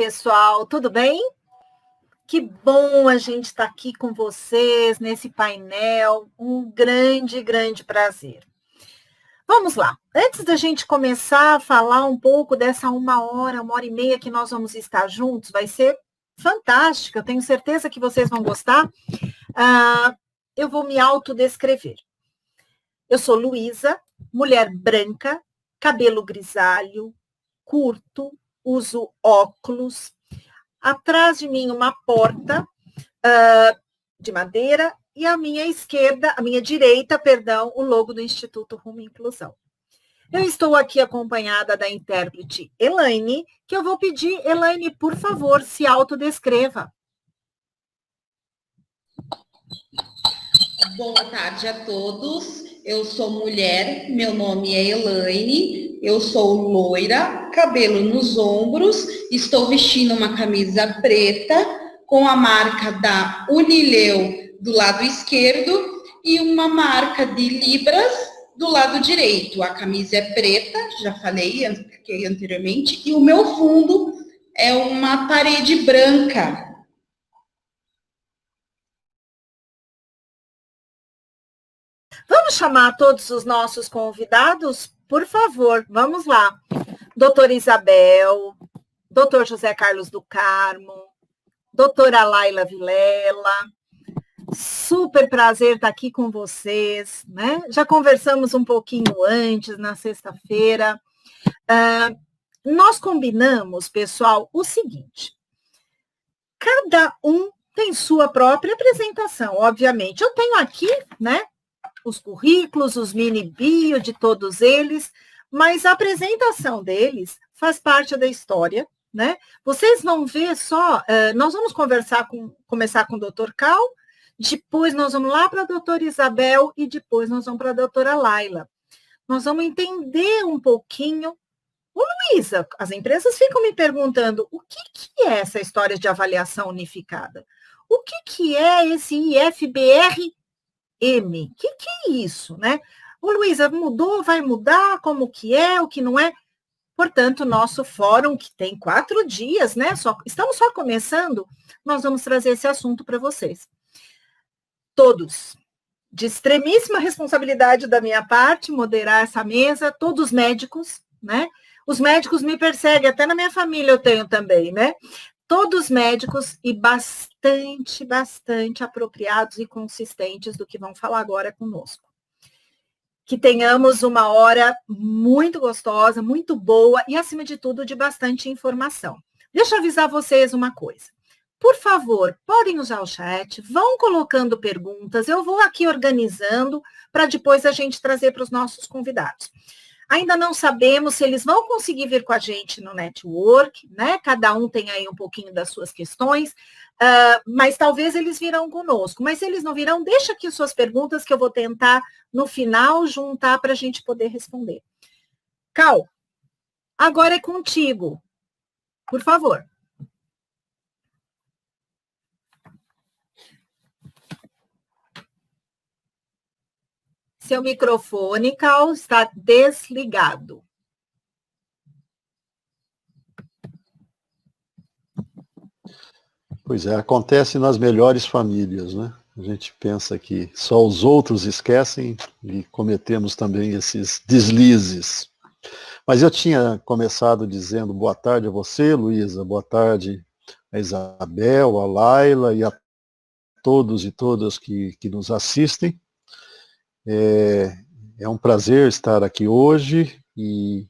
pessoal, tudo bem? Que bom a gente estar aqui com vocês nesse painel, um grande, grande prazer. Vamos lá, antes da gente começar a falar um pouco dessa uma hora e meia que nós vamos estar juntos, vai ser fantástica, eu tenho certeza que vocês vão gostar. Eu vou me autodescrever. Eu sou Luísa, mulher branca, cabelo grisalho, curto, uso óculos. Atrás de mim uma porta de madeira e à minha direita, perdão, o logo do Instituto Rumo Inclusão. Eu estou aqui acompanhada da intérprete Elaine, que eu vou pedir, Elaine, por favor, se autodescreva. Boa tarde a todos. Eu sou mulher, meu nome é Elaine, eu sou loira, cabelo nos ombros, estou vestindo uma camisa preta com a marca da Unileu do lado esquerdo e uma marca de Libras do lado direito. A camisa é preta, já falei anteriormente, e o meu fundo é uma parede branca. Vamos chamar todos os nossos convidados? Por favor, vamos lá. Doutora Isabel, doutor José Carlos do Carmo, doutora Laila Vilela, super prazer estar aqui com vocês, né? Já conversamos um pouquinho antes, na sexta-feira. Nós combinamos, pessoal, o seguinte, cada um tem sua própria apresentação, obviamente. Eu tenho aqui, né, os currículos, os mini bio de todos eles, mas a apresentação deles faz parte da história, né? Vocês vão ver só, nós vamos começar com o doutor Cal, depois nós vamos lá para a doutora Isabel e depois nós vamos para a doutora Laila. Nós vamos entender um pouquinho. Ô, Luísa, as empresas ficam me perguntando o que é essa história de avaliação unificada? O que é esse IFBR? O que é isso, né? Ô, Luísa, mudou, vai mudar, como que é, o que não é? Portanto, nosso fórum, que tem 4 dias, né? Estamos só começando, nós vamos trazer esse assunto para vocês. Todos, de extremíssima responsabilidade da minha parte, moderar essa mesa, todos médicos, né? Os médicos me perseguem, até na minha família eu tenho também, né? Todos médicos e bastante apropriados e consistentes do que vão falar agora conosco. Que tenhamos uma hora muito gostosa, muito boa e, acima de tudo, de bastante informação. Deixa eu avisar vocês uma coisa. Por favor, podem usar o chat, vão colocando perguntas, eu vou aqui organizando para depois a gente trazer para os nossos convidados. Ainda não sabemos se eles vão conseguir vir com a gente no network, né? Cada um tem aí um pouquinho das suas questões, mas talvez eles virão conosco. Mas se eles não virão, deixa aqui suas perguntas que eu vou tentar, no final, juntar para a gente poder responder. Cal, agora é contigo. Por favor. Seu microfone, Cal, está desligado. Pois é, acontece nas melhores famílias, né? A gente pensa que só os outros esquecem e cometemos também esses deslizes. Mas eu tinha começado dizendo boa tarde a você, Luísa, boa tarde a Isabel, a Laila e a todos e todas que nos assistem. É um prazer estar aqui hoje e,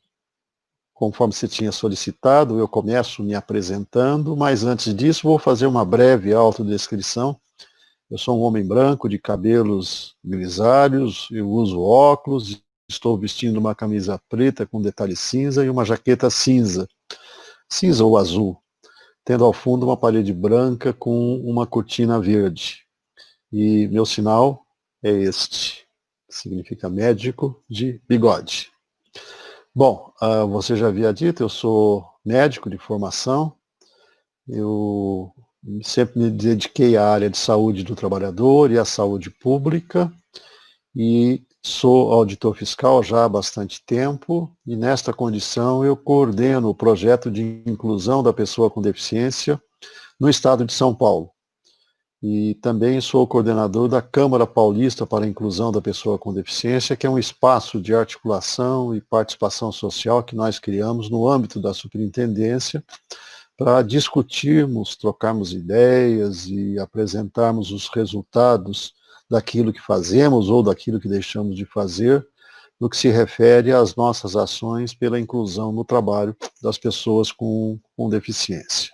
conforme você tinha solicitado, eu começo me apresentando, mas antes disso vou fazer uma breve autodescrição. Eu sou um homem branco de cabelos grisalhos, eu uso óculos, estou vestindo uma camisa preta com detalhe cinza e uma jaqueta cinza ou azul, tendo ao fundo uma parede branca com uma cortina verde. E meu sinal é este. Significa médico de bigode. Bom, você já havia dito, eu sou médico de formação, eu sempre me dediquei à área de saúde do trabalhador e à saúde pública, e Sou auditor fiscal já há bastante tempo e, nesta condição, eu coordeno o projeto de inclusão da pessoa com deficiência no estado de São Paulo. E também sou coordenador da Câmara Paulista para a Inclusão da Pessoa com Deficiência, que é um espaço de articulação e participação social que nós criamos no âmbito da superintendência para discutirmos, trocarmos ideias e apresentarmos os resultados daquilo que fazemos ou daquilo que deixamos de fazer, no que se refere às nossas ações pela inclusão no trabalho das pessoas com deficiência.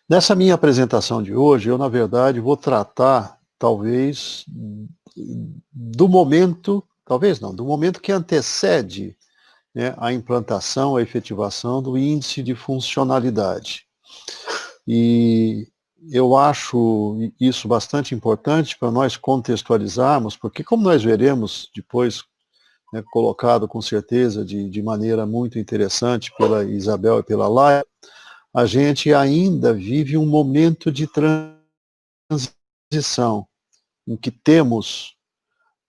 Nessa minha apresentação de hoje, eu, na verdade, vou tratar, talvez, do momento, talvez não, do momento que antecede, né, a implantação, a efetivação do índice de funcionalidade. E eu acho isso bastante importante para nós contextualizarmos, porque como nós veremos depois, né, colocado com certeza de maneira muito interessante pela Isabel e pela Laia, a gente ainda vive um momento de transição, em que temos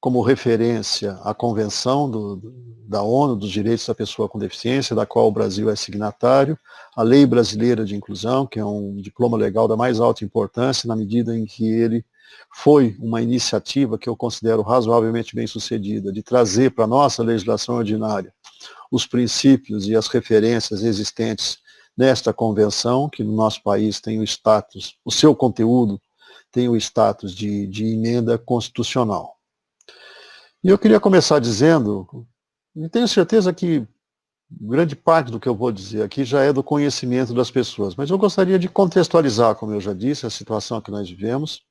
como referência a Convenção da ONU dos Direitos da Pessoa com Deficiência, da qual o Brasil é signatário, a Lei Brasileira de Inclusão, que é um diploma legal da mais alta importância, na medida em que ele foi uma iniciativa que eu considero razoavelmente bem-sucedida, de trazer para a nossa legislação ordinária os princípios e as referências existentes nesta convenção, que no nosso país tem o status, o seu conteúdo tem o status de emenda constitucional. E eu queria começar dizendo, e tenho certeza que grande parte do que eu vou dizer aqui já é do conhecimento das pessoas, mas eu gostaria de contextualizar, como eu já disse, a situação que nós vivemos,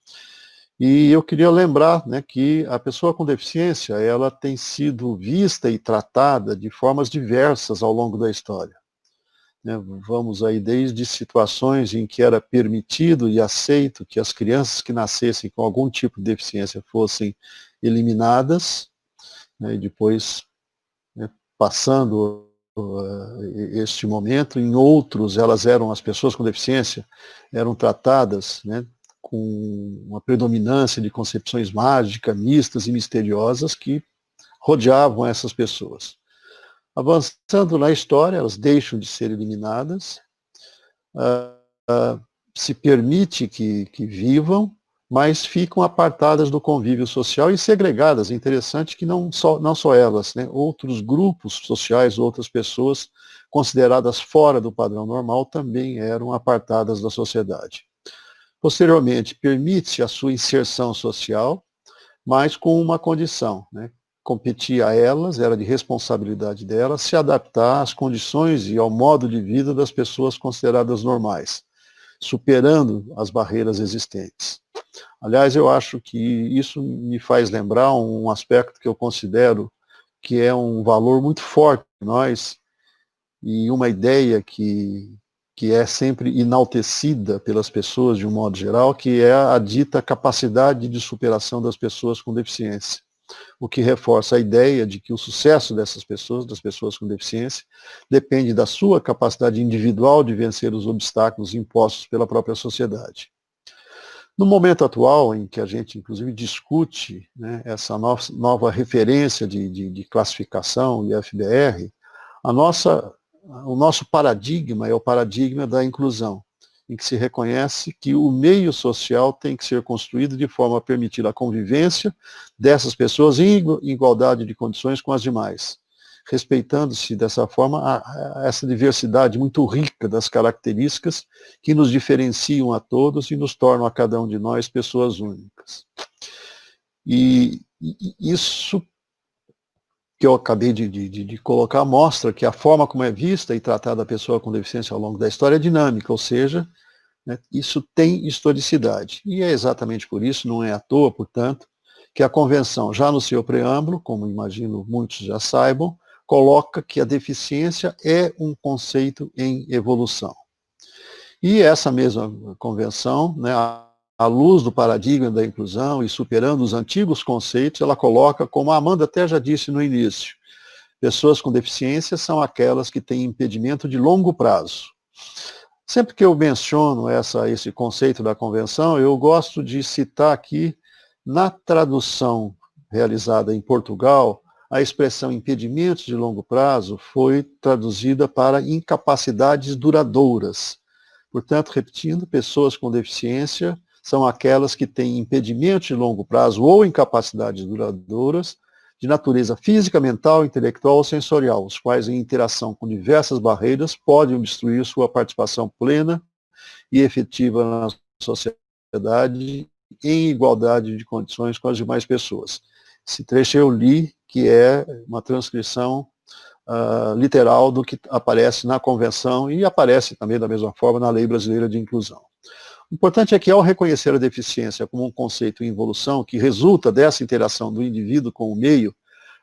e eu queria lembrar, né, que a pessoa com deficiência, ela tem sido vista e tratada de formas diversas ao longo da história. Vamos aí desde situações em que era permitido e aceito que as crianças que nascessem com algum tipo de deficiência fossem eliminadas, né, e depois, né, passando este momento, em outros as pessoas com deficiência eram tratadas, né, com uma predominância de concepções mágicas, mistas e misteriosas que rodeavam essas pessoas. Avançando na história, elas deixam de ser eliminadas, se permite que vivam, mas ficam apartadas do convívio social e segregadas. É interessante que não só elas, né, outros grupos sociais, outras pessoas consideradas fora do padrão normal também eram apartadas da sociedade. Posteriormente, permite-se a sua inserção social, mas com uma condição, né? Competia a elas, era de responsabilidade delas, se adaptar às condições e ao modo de vida das pessoas consideradas normais, superando as barreiras existentes. Aliás, eu acho que isso me faz lembrar um aspecto que eu considero que é um valor muito forte em nós e uma ideia que é sempre enaltecida pelas pessoas de um modo geral, que é a dita capacidade de superação das pessoas com deficiência. O que reforça a ideia de que o sucesso dessas pessoas, das pessoas com deficiência, depende da sua capacidade individual de vencer os obstáculos impostos pela própria sociedade. No momento atual, em que a gente, inclusive, discute, né, essa nova referência de classificação, IFBR, o nosso paradigma é o paradigma da inclusão, em que se reconhece que o meio social tem que ser construído de forma a permitir a convivência dessas pessoas em igualdade de condições com as demais, respeitando-se dessa forma essa diversidade muito rica das características que nos diferenciam a todos e nos tornam a cada um de nós pessoas únicas. E isso que eu acabei de colocar mostra que a forma como é vista e tratada a pessoa com deficiência ao longo da história é dinâmica, ou seja, né, isso tem historicidade. E é exatamente por isso, não é à toa, portanto, que a Convenção, já no seu preâmbulo, como imagino muitos já saibam, coloca que a deficiência é um conceito em evolução. E essa mesma Convenção, né, à luz do paradigma da inclusão e superando os antigos conceitos, ela coloca, como a Amanda até já disse no início, pessoas com deficiência são aquelas que têm impedimento de longo prazo. Sempre que eu menciono esse conceito da Convenção, eu gosto de citar aqui Na tradução realizada em Portugal, a expressão impedimentos de longo prazo foi traduzida para incapacidades duradouras. Portanto, repetindo, pessoas com deficiência são aquelas que têm impedimentos de longo prazo ou incapacidades duradouras de natureza física, mental, intelectual ou sensorial, os quais, em interação com diversas barreiras, podem obstruir sua participação plena e efetiva na sociedade em igualdade de condições com as demais pessoas. Esse trecho eu li, que é uma transcrição literal do que aparece na Convenção e aparece também da mesma forma na Lei Brasileira de Inclusão. O importante é que, ao reconhecer a deficiência como um conceito em evolução que resulta dessa interação do indivíduo com o meio,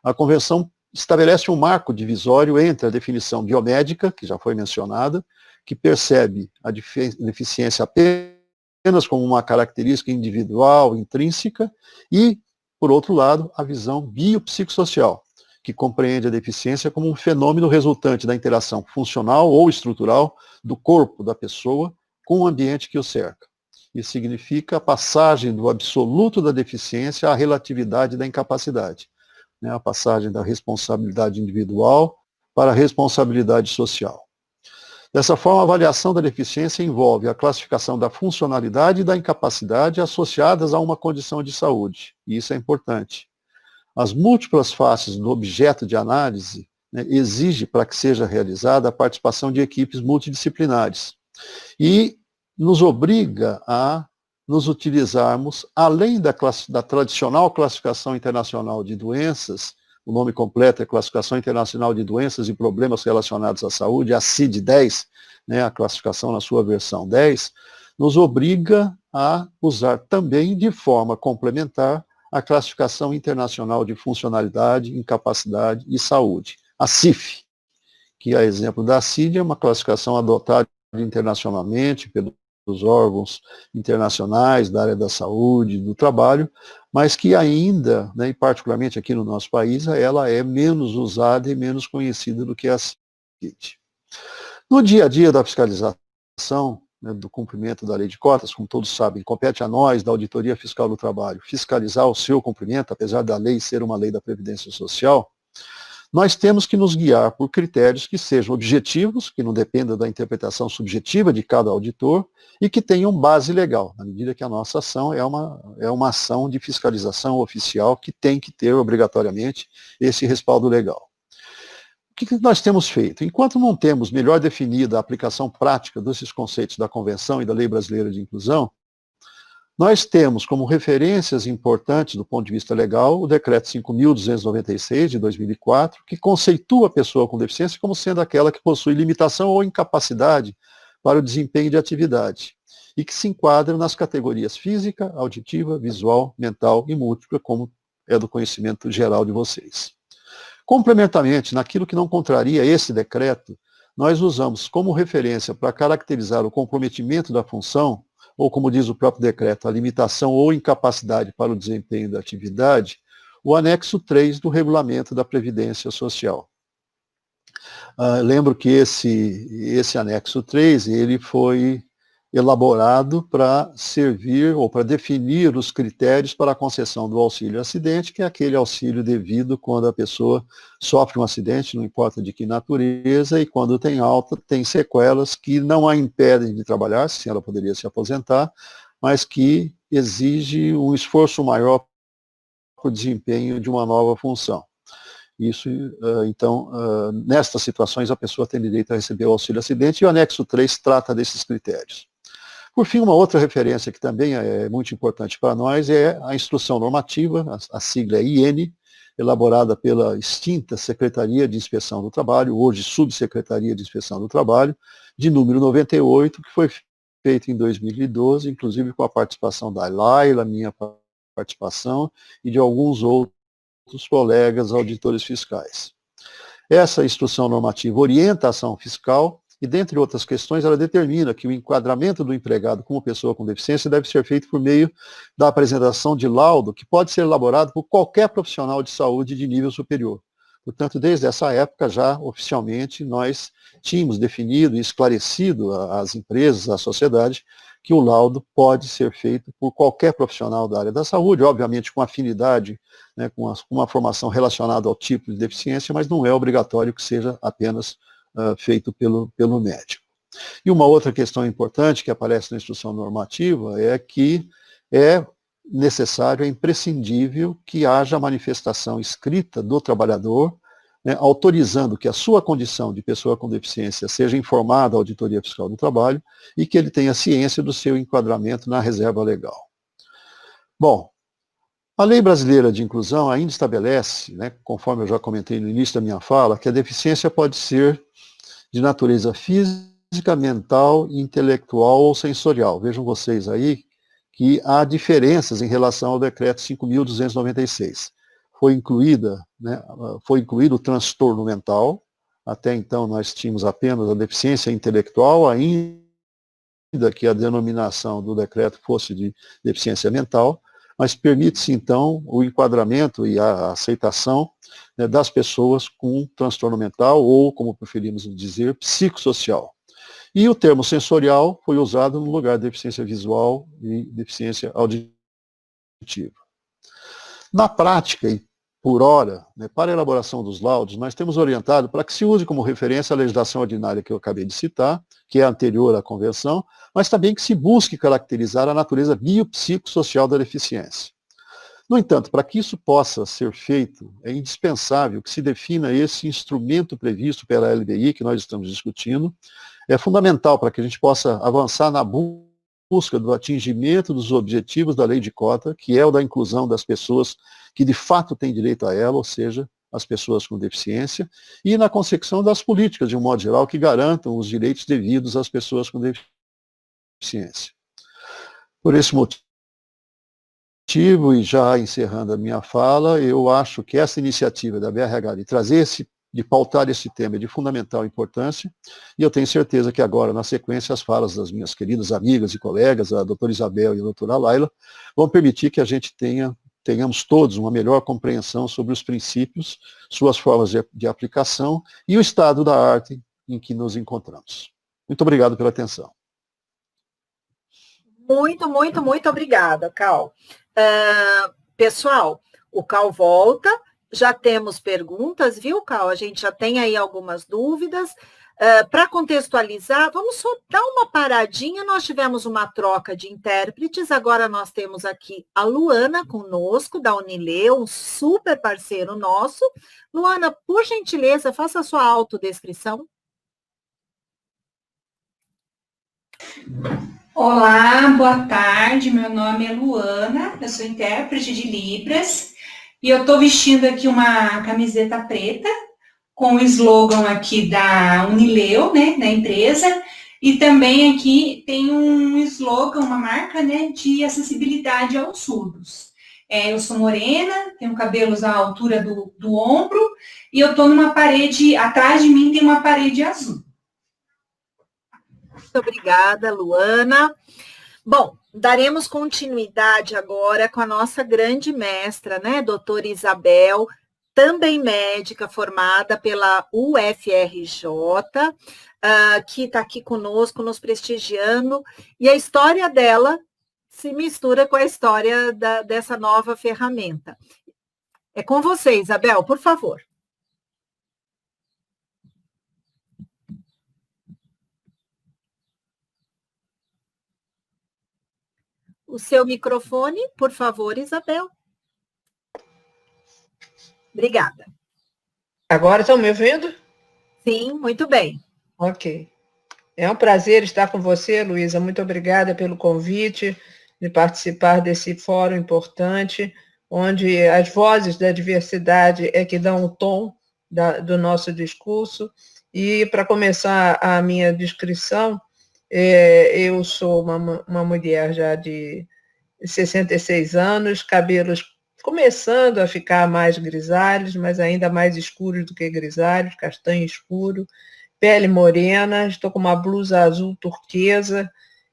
a Convenção estabelece um marco divisório entre a definição biomédica, que já foi mencionada, que percebe a deficiência apenas como uma característica individual, intrínseca, e, por outro lado, a visão biopsicossocial, que compreende a deficiência como um fenômeno resultante da interação funcional ou estrutural do corpo da pessoa com o ambiente que o cerca. Isso significa a passagem do absoluto da deficiência à relatividade da incapacidade, né? A passagem da responsabilidade individual para a responsabilidade social. Dessa forma, a avaliação da deficiência envolve a classificação da funcionalidade e da incapacidade associadas a uma condição de saúde, e isso é importante. As múltiplas faces do objeto de análise, né, exige para que seja realizada a participação de equipes multidisciplinares e nos obriga a nos utilizarmos, além da tradicional classificação internacional de doenças, o nome completo é Classificação Internacional de Doenças e Problemas Relacionados à Saúde, a CID-10, né, a classificação na sua versão 10, nos obriga a usar também de forma complementar a Classificação Internacional de Funcionalidade, Incapacidade e Saúde, a CIF, que, a exemplo da CID, é uma classificação adotada internacionalmente pelos órgãos internacionais da área da saúde, do trabalho, mas que ainda, né, e particularmente aqui no nosso país, ela é menos usada e menos conhecida do que a CID. No dia a dia da fiscalização, né, do cumprimento da lei de cotas, como todos sabem, compete a nós, da Auditoria Fiscal do Trabalho, fiscalizar o seu cumprimento, apesar da lei ser uma lei da Previdência Social. Nós temos que nos guiar por critérios que sejam objetivos, que não dependam da interpretação subjetiva de cada auditor e que tenham base legal, na medida que a nossa ação é uma ação de fiscalização oficial que tem que ter obrigatoriamente esse respaldo legal. O que nós temos feito? Enquanto não temos melhor definida a aplicação prática desses conceitos da Convenção e da Lei Brasileira de Inclusão, nós temos como referências importantes do ponto de vista legal o Decreto 5.296 de 2004, que conceitua a pessoa com deficiência como sendo aquela que possui limitação ou incapacidade para o desempenho de atividade e que se enquadra nas categorias física, auditiva, visual, mental e múltipla, como é do conhecimento geral de vocês. Complementarmente, naquilo que não contraria esse decreto, nós usamos como referência para caracterizar o comprometimento da função, ou como diz o próprio decreto, a limitação ou incapacidade para o desempenho da atividade, o anexo 3 do Regulamento da Previdência Social. Lembro que esse anexo 3, ele foi elaborado para servir ou para definir os critérios para a concessão do auxílio acidente, que é aquele auxílio devido quando a pessoa sofre um acidente, não importa de que natureza, e quando tem alta, tem sequelas que não a impedem de trabalhar, se ela poderia se aposentar, mas que exige um esforço maior para o desempenho de uma nova função. Isso, então, nestas situações, a pessoa tem direito a receber o auxílio acidente, e o anexo 3 trata desses critérios. Por fim, uma outra referência que também é muito importante para nós é a instrução normativa, a sigla é IN, elaborada pela extinta Secretaria de Inspeção do Trabalho, hoje Subsecretaria de Inspeção do Trabalho, de número 98, que foi feita em 2012, inclusive com a participação da Laila, minha participação, e de alguns outros colegas auditores fiscais. Essa instrução normativa orienta a ação fiscal e, dentre outras questões, ela determina que o enquadramento do empregado como pessoa com deficiência deve ser feito por meio da apresentação de laudo que pode ser elaborado por qualquer profissional de saúde de nível superior. Portanto, desde essa época, já oficialmente, nós tínhamos definido e esclarecido às empresas, à sociedade, que o laudo pode ser feito por qualquer profissional da área da saúde, obviamente com afinidade, né, com uma formação relacionada ao tipo de deficiência, mas não é obrigatório que seja apenas feito pelo médico. E uma outra questão importante que aparece na instrução normativa é que é necessário, é imprescindível que haja manifestação escrita do trabalhador, né, autorizando que a sua condição de pessoa com deficiência seja informada à Auditoria Fiscal do Trabalho e que ele tenha ciência do seu enquadramento na reserva legal. Bom, a Lei Brasileira de Inclusão ainda estabelece, né, conforme eu já comentei no início da minha fala, que a deficiência pode ser de natureza física, mental, intelectual ou sensorial. Vejam vocês aí que há diferenças em relação ao decreto 5.296. Foi incluído o transtorno mental, até então nós tínhamos apenas a deficiência intelectual, ainda que a denominação do decreto fosse de deficiência mental, mas permite-se então o enquadramento e a aceitação, né, das pessoas com transtorno mental ou, como preferimos dizer, psicossocial. E o termo sensorial foi usado no lugar de deficiência visual e deficiência auditiva. Na prática, e por hora, né, para a elaboração dos laudos, nós temos orientado para que se use como referência a legislação ordinária que eu acabei de citar, que é anterior à convenção, mas também que se busque caracterizar a natureza biopsicossocial da deficiência. No entanto, para que isso possa ser feito, é indispensável que se defina esse instrumento previsto pela LBI, que nós estamos discutindo. É fundamental para que a gente possa avançar na busca do atingimento dos objetivos da lei de cota, que é o da inclusão das pessoas que de fato têm direito a ela, ou seja, as pessoas com deficiência, e na consecução das políticas, de um modo geral, que garantam os direitos devidos às pessoas com deficiência. Por esse motivo, e já encerrando a minha fala, eu acho que essa iniciativa da BRH de pautar esse tema é de fundamental importância, e eu tenho certeza que agora, na sequência, as falas das minhas queridas amigas e colegas, a doutora Isabel e a doutora Laila, vão permitir que a gente tenhamos todos uma melhor compreensão sobre os princípios, suas formas de aplicação e o estado da arte em que nos encontramos. Muito obrigado pela atenção. Muito obrigada, Cal. Pessoal, o Cal volta, já temos perguntas, viu, Cal? A gente já tem aí algumas dúvidas. Para contextualizar, vamos só dar uma paradinha. Nós tivemos uma troca de intérpretes, agora nós temos aqui a Luana conosco, da Unileu, um super parceiro nosso. Luana, por gentileza, faça a sua autodescrição. Olá, boa tarde, meu nome é Luana, eu sou intérprete de Libras e eu estou vestindo aqui uma camiseta preta com o slogan aqui da Unileu, né, da empresa, e também aqui tem um slogan, uma marca, né, de acessibilidade aos surdos. Eu sou morena, tenho cabelos à altura do ombro e eu estou numa parede, atrás de mim tem uma parede azul. Muito obrigada, Luana. Bom, daremos continuidade agora com a nossa grande mestra, né, doutora Isabel, também médica formada pela UFRJ, que está aqui conosco, nos prestigiando, e a história dela se mistura com a história dessa nova ferramenta. É com você, Isabel, por favor. O seu microfone, por favor, Isabel. Obrigada. Agora estão me ouvindo? Sim, muito bem. Ok. É um prazer estar com você, Luísa. Muito obrigada pelo convite de participar desse fórum importante, onde as vozes da diversidade é que dão o tom do nosso discurso. E, para começar a minha descrição, eu sou uma mulher já de 66 anos, cabelos começando a ficar mais grisalhos, mas ainda mais escuros do que grisalhos, castanho escuro, pele morena, estou com uma blusa azul turquesa,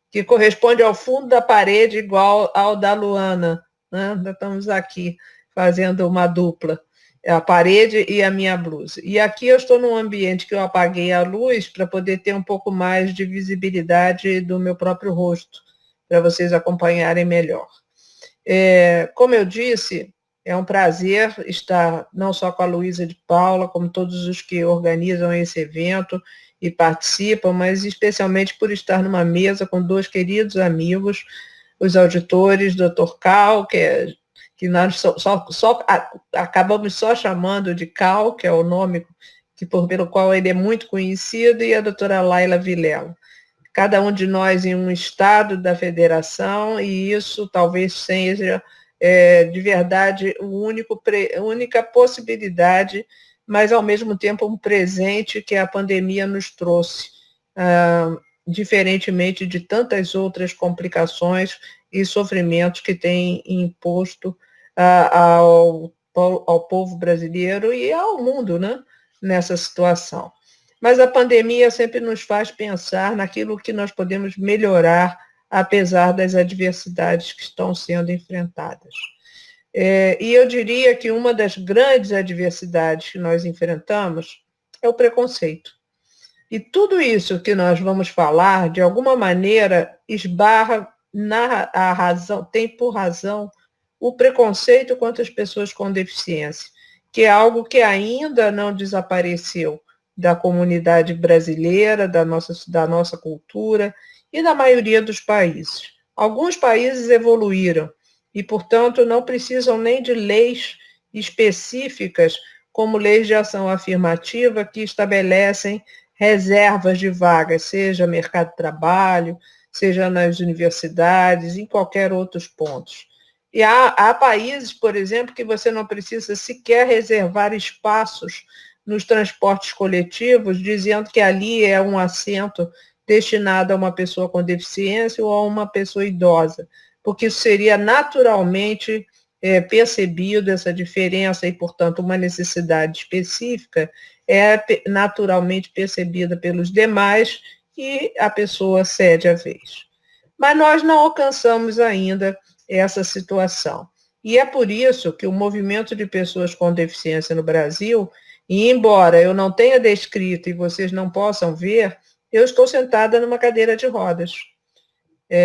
que corresponde ao fundo da parede igual ao da Luana, né? Estamos aqui fazendo uma dupla. a parede e a minha blusa. E aqui eu estou num ambiente que eu apaguei a luz para poder ter um pouco mais de visibilidade do meu próprio rosto, para vocês acompanharem melhor. Como eu disse, é um prazer estar não só com a Luísa de Paula, como todos os que organizam esse evento e participam, mas especialmente por estar numa mesa com dois queridos amigos, os auditores, Dr. Cal, que nós acabamos só chamando de Cal, que é o nome pelo qual ele é muito conhecido, e a doutora Laila Vilela. Cada um de nós em um estado da federação, e isso talvez seja, de verdade, a única possibilidade, mas, ao mesmo tempo, um presente que a pandemia nos trouxe, diferentemente de tantas outras complicações e sofrimentos que tem imposto ao povo brasileiro e ao mundo, né, nessa situação. Mas a pandemia sempre nos faz pensar naquilo que nós podemos melhorar, apesar das adversidades que estão sendo enfrentadas. E eu diria que uma das grandes adversidades que nós enfrentamos é o preconceito. E tudo isso que nós vamos falar, de alguma maneira, esbarra a razão, tem por razão o preconceito contra as pessoas com deficiência, que é algo que ainda não desapareceu da comunidade brasileira, da nossa cultura e da maioria dos países. Alguns países evoluíram e, portanto, não precisam nem de leis específicas, como leis de ação afirmativa, que estabelecem reservas de vagas, seja mercado de trabalho, seja nas universidades, em qualquer outros pontos. E há países, por exemplo, que você não precisa sequer reservar espaços nos transportes coletivos, dizendo que ali é um assento destinado a uma pessoa com deficiência ou a uma pessoa idosa, porque isso seria naturalmente percebido, essa diferença, e, portanto, uma necessidade específica é naturalmente percebida pelos demais e a pessoa cede a vez. Mas nós não alcançamos ainda essa situação. E é por isso que o movimento de pessoas com deficiência no Brasil, e embora eu não tenha descrito e vocês não possam ver, eu estou sentada numa cadeira de rodas.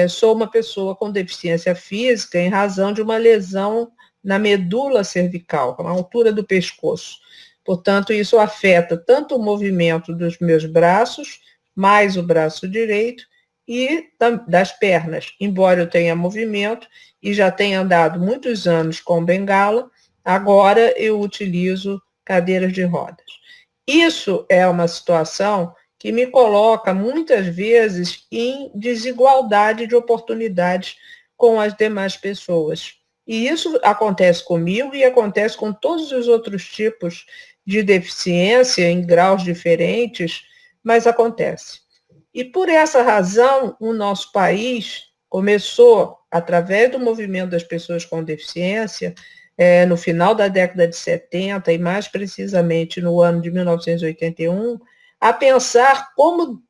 Sou uma pessoa com deficiência física em razão de uma lesão na medula cervical, na altura do pescoço. Portanto, isso afeta tanto o movimento dos meus braços, mais o braço direito, e das pernas. Embora eu tenha movimento e já tenha andado muitos anos com bengala, agora eu utilizo cadeiras de rodas. Isso é uma situação que me coloca muitas vezes em desigualdade de oportunidades com as demais pessoas. E isso acontece comigo e acontece com todos os outros tipos de deficiência em graus diferentes, mas acontece. E por essa razão, o nosso país começou, através do movimento das pessoas com deficiência, no final da década de 70 e mais precisamente no ano de 1981, a pensar como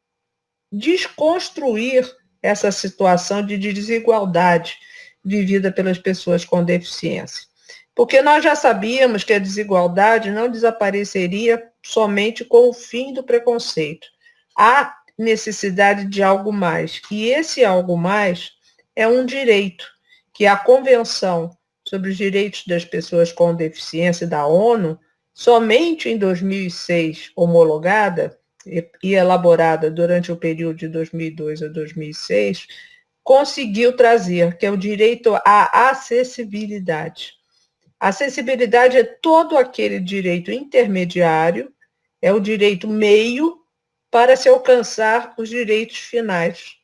desconstruir essa situação de desigualdade vivida pelas pessoas com deficiência. Porque nós já sabíamos que a desigualdade não desapareceria somente com o fim do preconceito. Há necessidade de algo mais. E esse algo mais é um direito que a Convenção sobre os Direitos das Pessoas com Deficiência da ONU, somente em 2006 homologada e elaborada durante o período de 2002 a 2006, conseguiu trazer, que é o direito à acessibilidade. A acessibilidade é todo aquele direito intermediário, é o direito meio para se alcançar os direitos finais,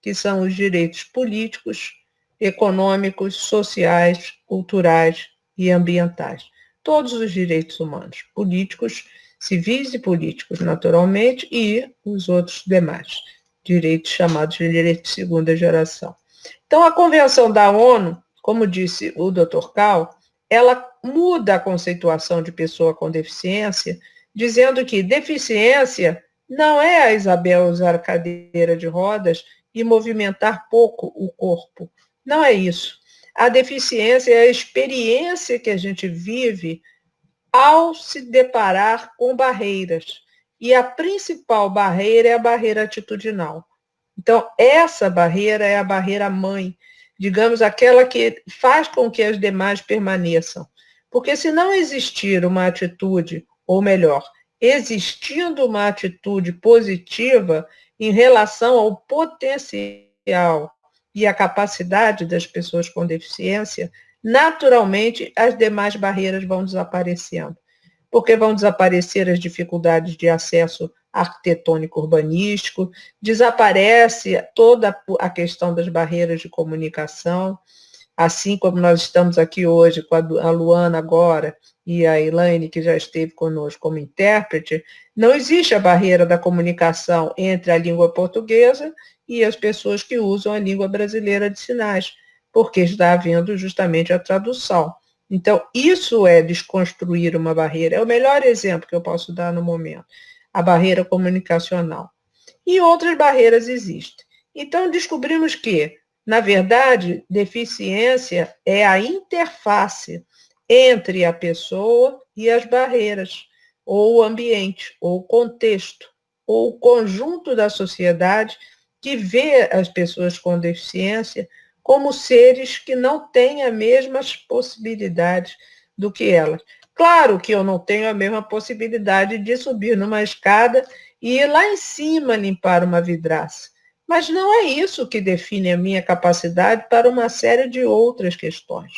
que são os direitos políticos, econômicos, sociais, culturais e ambientais. Todos os direitos humanos, políticos, civis e políticos, naturalmente, e os outros demais, direitos chamados de direitos de segunda geração. Então, a Convenção da ONU, como disse o Dr. Cal, ela muda a conceituação de pessoa com deficiência, dizendo que deficiência não é a Isabel usar cadeira de rodas e movimentar pouco o corpo. Não é isso. A deficiência é a experiência que a gente vive ao se deparar com barreiras. E a principal barreira é a barreira atitudinal. Então, essa barreira é a barreira mãe, digamos, aquela que faz com que as demais permaneçam. Porque se não existir uma atitude, ou melhor, existindo uma atitude positiva em relação ao potencial e à capacidade das pessoas com deficiência, naturalmente as demais barreiras vão desaparecendo. Porque vão desaparecer as dificuldades de acesso arquitetônico urbanístico, desaparece toda a questão das barreiras de comunicação, assim como nós estamos aqui hoje com a Luana agora e a Elaine, que já esteve conosco como intérprete, não existe a barreira da comunicação entre a língua portuguesa e as pessoas que usam a língua brasileira de sinais, porque está havendo justamente a tradução. Então, isso é desconstruir uma barreira. É o melhor exemplo que eu posso dar no momento, a barreira comunicacional. E outras barreiras existem. Então, descobrimos que, na verdade, deficiência é a interface entre a pessoa e as barreiras, ou o ambiente, ou o contexto, ou o conjunto da sociedade que vê as pessoas com deficiência como seres que não têm as mesmas possibilidades do que elas. Claro que eu não tenho a mesma possibilidade de subir numa escada e ir lá em cima limpar uma vidraça. Mas não é isso que define a minha capacidade para uma série de outras questões.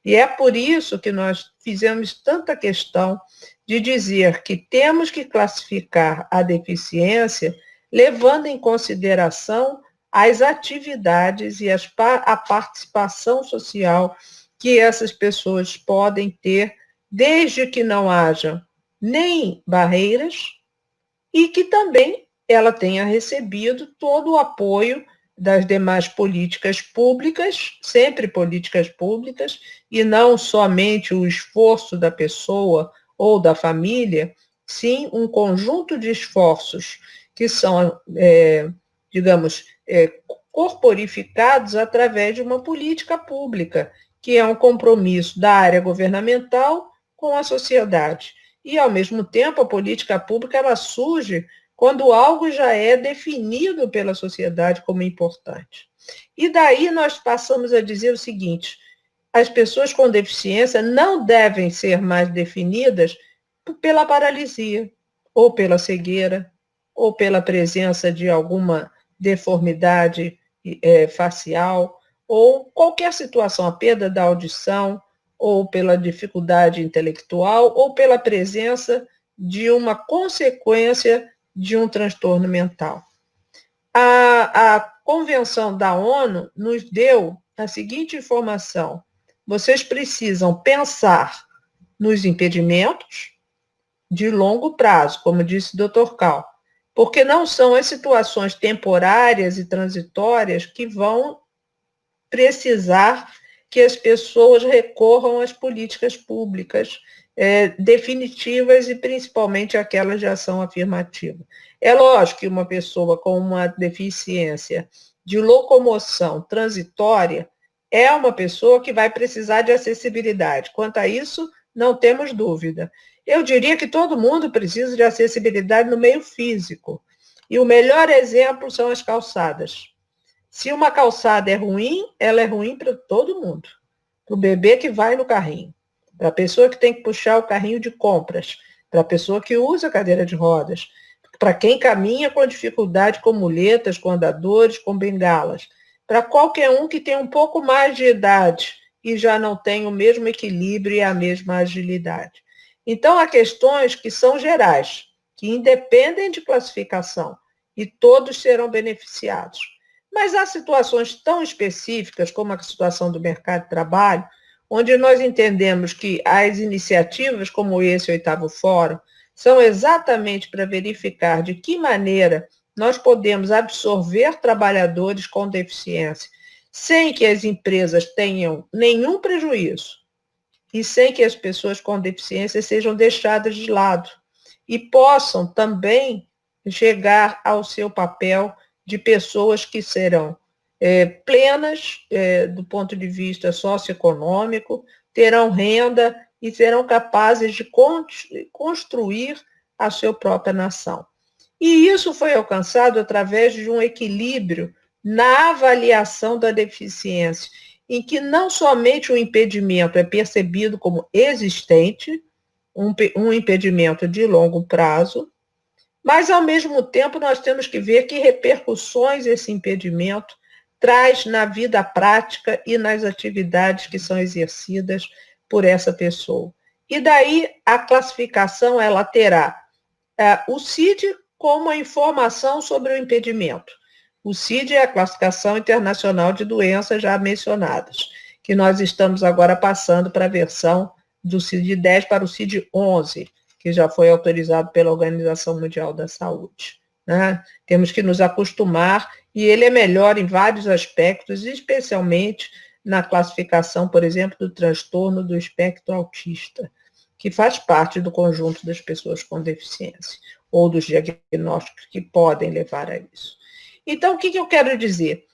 E é por isso que nós fizemos tanta questão de dizer que temos que classificar a deficiência levando em consideração as atividades e a participação social que essas pessoas podem ter, desde que não haja nem barreiras e que também ela tenha recebido todo o apoio das demais políticas públicas, sempre políticas públicas, e não somente o esforço da pessoa ou da família, sim um conjunto de esforços que são, digamos, corporificados através de uma política pública, que é um compromisso da área governamental com a sociedade. E, ao mesmo tempo, a política pública ela surge quando algo já é definido pela sociedade como importante. E daí nós passamos a dizer o seguinte: as pessoas com deficiência não devem ser mais definidas pela paralisia, ou pela cegueira, ou pela presença de alguma deformidade facial, ou qualquer situação, a perda da audição, ou pela dificuldade intelectual, ou pela presença de uma consequência de um transtorno mental. A Convenção da ONU nos deu a seguinte informação: vocês precisam pensar nos impedimentos de longo prazo, como disse o Dr. Cal, porque não são as situações temporárias e transitórias que vão precisar que as pessoas recorram às políticas públicas definitivas e principalmente aquelas de ação afirmativa. É lógico que uma pessoa com uma deficiência de locomoção transitória é uma pessoa que vai precisar de acessibilidade. Quanto a isso, não temos dúvida. Eu diria que todo mundo precisa de acessibilidade no meio físico. E o melhor exemplo são as calçadas. Se uma calçada é ruim, ela é ruim para todo mundo. Para o bebê que vai no carrinho, para a pessoa que tem que puxar o carrinho de compras, para a pessoa que usa a cadeira de rodas, para quem caminha com dificuldade, com muletas, com andadores, com bengalas, para qualquer um que tem um pouco mais de idade e já não tem o mesmo equilíbrio e a mesma agilidade. Então, há questões que são gerais, que independem de classificação, e todos serão beneficiados. Mas há situações tão específicas, como a situação do mercado de trabalho, onde nós entendemos que as iniciativas como esse 8º Fórum são exatamente para verificar de que maneira nós podemos absorver trabalhadores com deficiência, sem que as empresas tenham nenhum prejuízo e sem que as pessoas com deficiência sejam deixadas de lado e possam também chegar ao seu papel de pessoas que serão plenas do ponto de vista socioeconômico, terão renda e serão capazes de construir a sua própria nação. E isso foi alcançado através de um equilíbrio na avaliação da deficiência, em que não somente o impedimento é percebido como existente, um impedimento de longo prazo, mas, ao mesmo tempo, nós temos que ver que repercussões esse impedimento traz na vida prática e nas atividades que são exercidas por essa pessoa. E daí a classificação ela terá o CID como a informação sobre o impedimento. O CID é a classificação internacional de doenças já mencionadas, que nós estamos agora passando para a versão do CID-10 para o CID-11, que já foi autorizado pela Organização Mundial da Saúde. Né? Temos que nos acostumar, e ele é melhor em vários aspectos, especialmente na classificação, por exemplo, do transtorno do espectro autista, que faz parte do conjunto das pessoas com deficiência, ou dos diagnósticos que podem levar a isso. Então, o que eu quero dizer?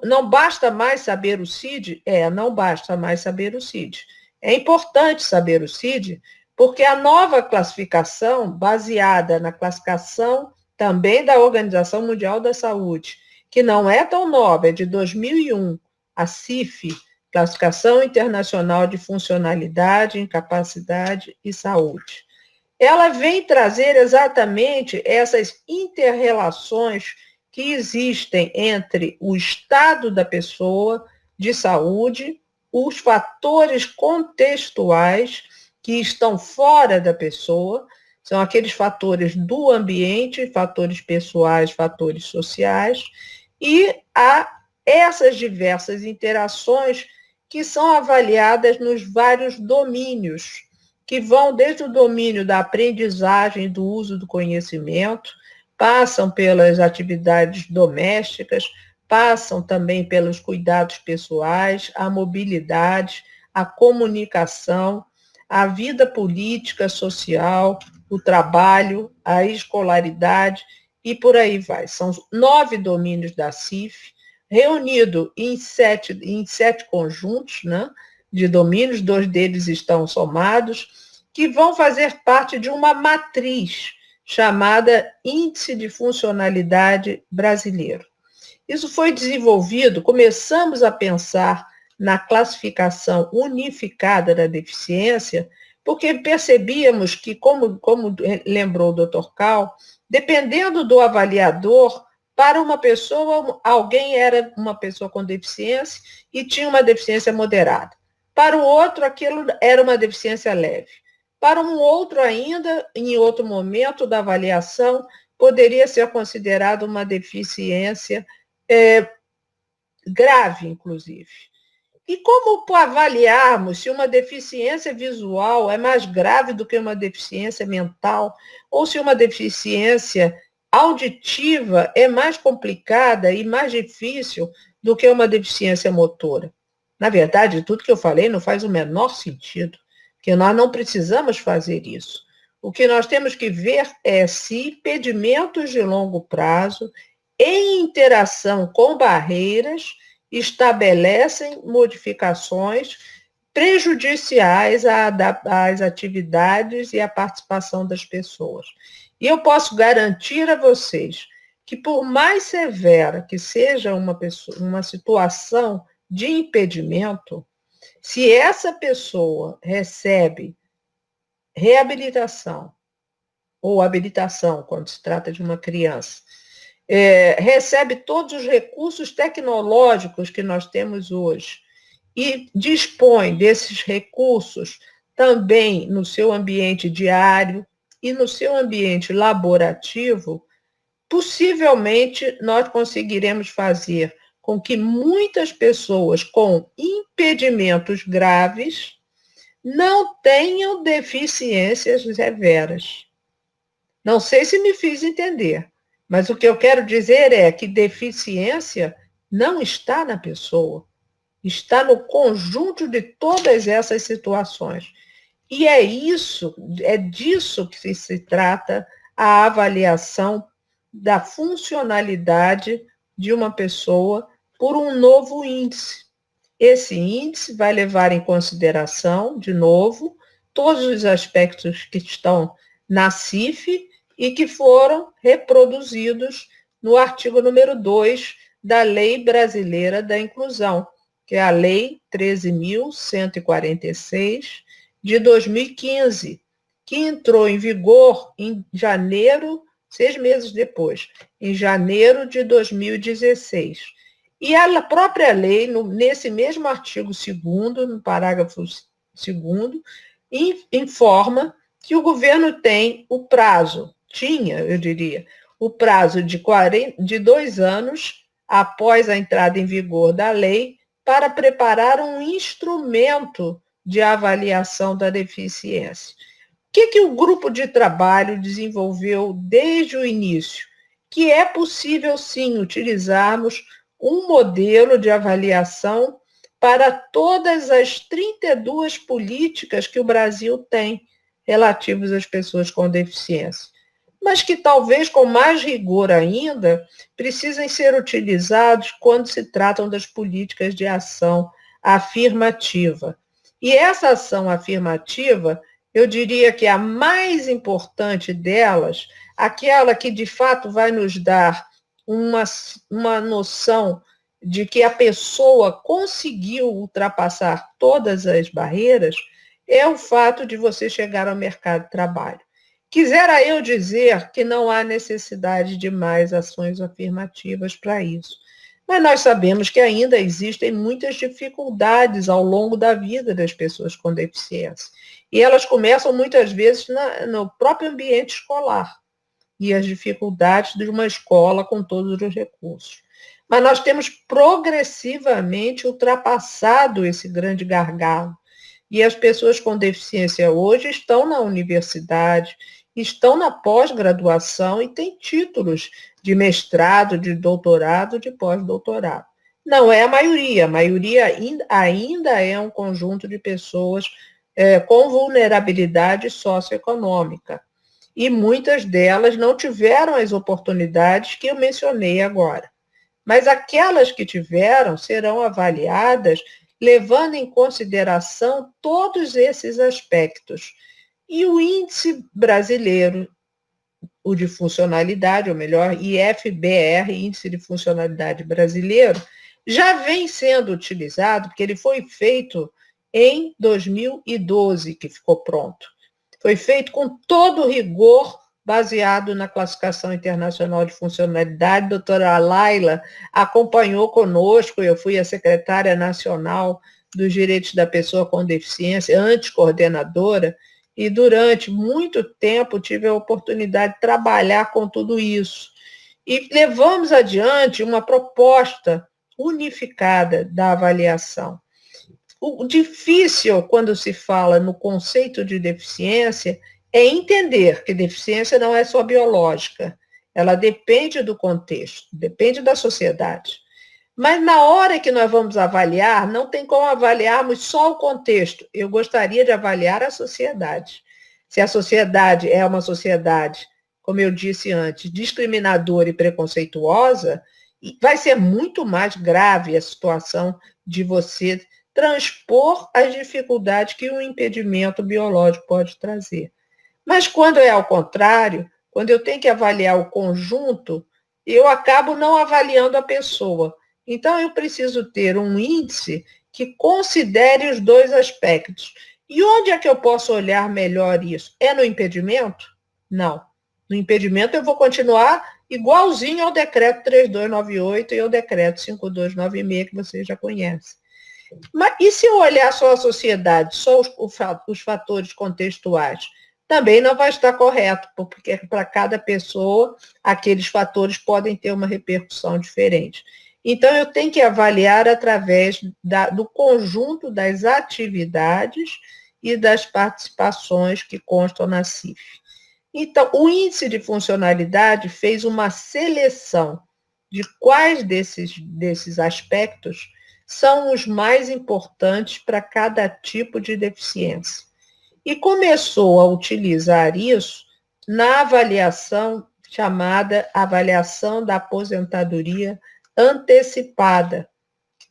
Não basta mais saber o CID? Não basta mais saber o CID. É importante saber o CID, porque a nova classificação, baseada na classificação também da Organização Mundial da Saúde, que não é tão nova, é de 2001, a CIF, Classificação Internacional de Funcionalidade, Incapacidade e Saúde. Ela vem trazer exatamente essas inter-relações que existem entre o estado da pessoa de saúde, os fatores contextuais que estão fora da pessoa, são aqueles fatores do ambiente, fatores pessoais, fatores sociais, e há essas diversas interações que são avaliadas nos vários domínios, que vão desde o domínio da aprendizagem, do uso do conhecimento, passam pelas atividades domésticas, passam também pelos cuidados pessoais, a mobilidade, a comunicação, a vida política, social, o trabalho, a escolaridade e por aí vai. São 9 domínios da CIF, reunido em sete conjuntos, né, de domínios, 2 deles estão somados, que vão fazer parte de uma matriz chamada Índice de Funcionalidade Brasileiro. Isso foi desenvolvido, começamos a pensar na classificação unificada da deficiência, porque percebíamos que, como lembrou o Dr. Cal, dependendo do avaliador, para uma pessoa, alguém era uma pessoa com deficiência e tinha uma deficiência moderada. Para o outro, aquilo era uma deficiência leve. Para um outro ainda, em outro momento da avaliação, poderia ser considerado uma deficiência grave, inclusive. E como avaliarmos se uma deficiência visual é mais grave do que uma deficiência mental, ou se uma deficiência auditiva é mais complicada e mais difícil do que uma deficiência motora? Na verdade, tudo que eu falei não faz o menor sentido, porque nós não precisamos fazer isso. O que nós temos que ver é se impedimentos de longo prazo, em interação com barreiras, estabelecem modificações prejudiciais às atividades e à participação das pessoas. E eu posso garantir a vocês que, por mais severa que seja uma situação de impedimento, se essa pessoa recebe reabilitação ou habilitação, quando se trata de uma criança, recebe todos os recursos tecnológicos que nós temos hoje e dispõe desses recursos também no seu ambiente diário e no seu ambiente laborativo, possivelmente nós conseguiremos fazer com que muitas pessoas com impedimentos graves não tenham deficiências severas. Não sei se me fiz entender, mas o que eu quero dizer é que deficiência não está na pessoa, está no conjunto de todas essas situações. E é disso que se trata a avaliação da funcionalidade de uma pessoa por um novo índice. Esse índice vai levar em consideração, de novo, todos os aspectos que estão na CIF e que foram reproduzidos no artigo número 2 da Lei Brasileira da Inclusão, que é a Lei 13.146 de 2015, que entrou em vigor em janeiro, 6 meses depois, em janeiro de 2016. E a própria lei, nesse mesmo artigo 2º, no parágrafo 2º, informa que o governo tem o prazo, eu diria, o prazo de 2 anos após a entrada em vigor da lei para preparar um instrumento de avaliação da deficiência. O que o grupo de trabalho desenvolveu desde o início? Que é possível, sim, utilizarmos um modelo de avaliação para todas as 32 políticas que o Brasil tem relativas às pessoas com deficiência, mas que talvez com mais rigor ainda precisem ser utilizados quando se tratam das políticas de ação afirmativa. E essa ação afirmativa, eu diria que a mais importante delas, aquela que de fato vai nos dar uma noção de que a pessoa conseguiu ultrapassar todas as barreiras, é o fato de você chegar ao mercado de trabalho. Quisera eu dizer que não há necessidade de mais ações afirmativas para isso, mas nós sabemos que ainda existem muitas dificuldades ao longo da vida das pessoas com deficiência, e elas começam muitas vezes no próprio ambiente escolar, e as dificuldades de uma escola com todos os recursos. Mas nós temos progressivamente ultrapassado esse grande gargalo. E as pessoas com deficiência hoje estão na universidade, estão na pós-graduação e têm títulos de mestrado, de doutorado, de pós-doutorado. Não é a maioria ainda é um conjunto de pessoas com vulnerabilidade socioeconômica. E muitas delas não tiveram as oportunidades que eu mencionei agora. Mas aquelas que tiveram serão avaliadas levando em consideração todos esses aspectos. E o índice brasileiro, o de funcionalidade, ou melhor, IFBR, Índice de Funcionalidade Brasileiro, já vem sendo utilizado, porque ele foi feito em 2012, que ficou pronto. Foi feito com todo rigor, baseado na Classificação Internacional de Funcionalidade. A doutora Laila acompanhou conosco, eu fui a secretária nacional dos direitos da pessoa com deficiência, antes coordenadora, e durante muito tempo tive a oportunidade de trabalhar com tudo isso. E levamos adiante uma proposta unificada da avaliação. O difícil, quando se fala no conceito de deficiência, é entender que deficiência não é só biológica, ela depende do contexto, depende da sociedade. Mas na hora que nós vamos avaliar, não tem como avaliarmos só o contexto. Eu gostaria de avaliar a sociedade. Se a sociedade é uma sociedade, como eu disse antes, discriminadora e preconceituosa, vai ser muito mais grave a situação de você transpor as dificuldades que um impedimento biológico pode trazer. Mas quando é ao contrário, quando eu tenho que avaliar o conjunto, eu acabo não avaliando a pessoa. Então, eu preciso ter um índice que considere os dois aspectos. E onde é que eu posso olhar melhor isso? É no impedimento? Não. No impedimento, eu vou continuar igualzinho ao decreto 3298 e ao decreto 5296, que vocês já conhecem. Mas e se eu olhar só a sociedade, só os fatores contextuais? Também não vai estar correto, porque para cada pessoa, aqueles fatores podem ter uma repercussão diferente. Então, eu tenho que avaliar através do conjunto das atividades e das participações que constam na CIF. Então, o índice de funcionalidade fez uma seleção de quais desses aspectos são os mais importantes para cada tipo de deficiência. E começou a utilizar isso na avaliação chamada avaliação da aposentadoria antecipada.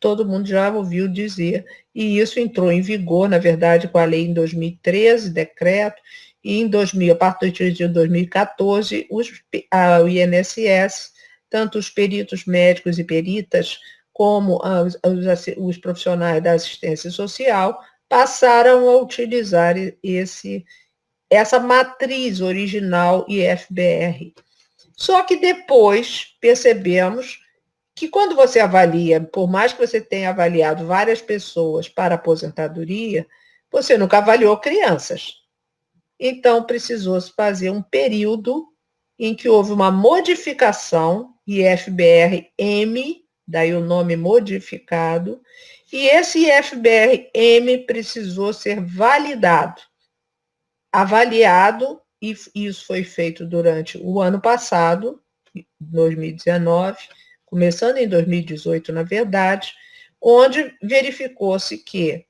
todo mundo já ouviu dizer, e isso entrou em vigor, na verdade, com a lei em 2013, decreto, e a partir de 2014, o INSS, tanto os peritos médicos e peritas, como os profissionais da assistência social, passaram a utilizar essa matriz original IFBR. Só que depois percebemos que quando você avalia, por mais que você tenha avaliado várias pessoas para aposentadoria, você nunca avaliou crianças. Então, precisou-se fazer um período em que houve uma modificação, IFBR-M, daí o nome modificado, e esse IFBR-M precisou ser validado, avaliado, e isso foi feito durante o ano passado, 2019, começando em 2018, na verdade, onde verificou-se que,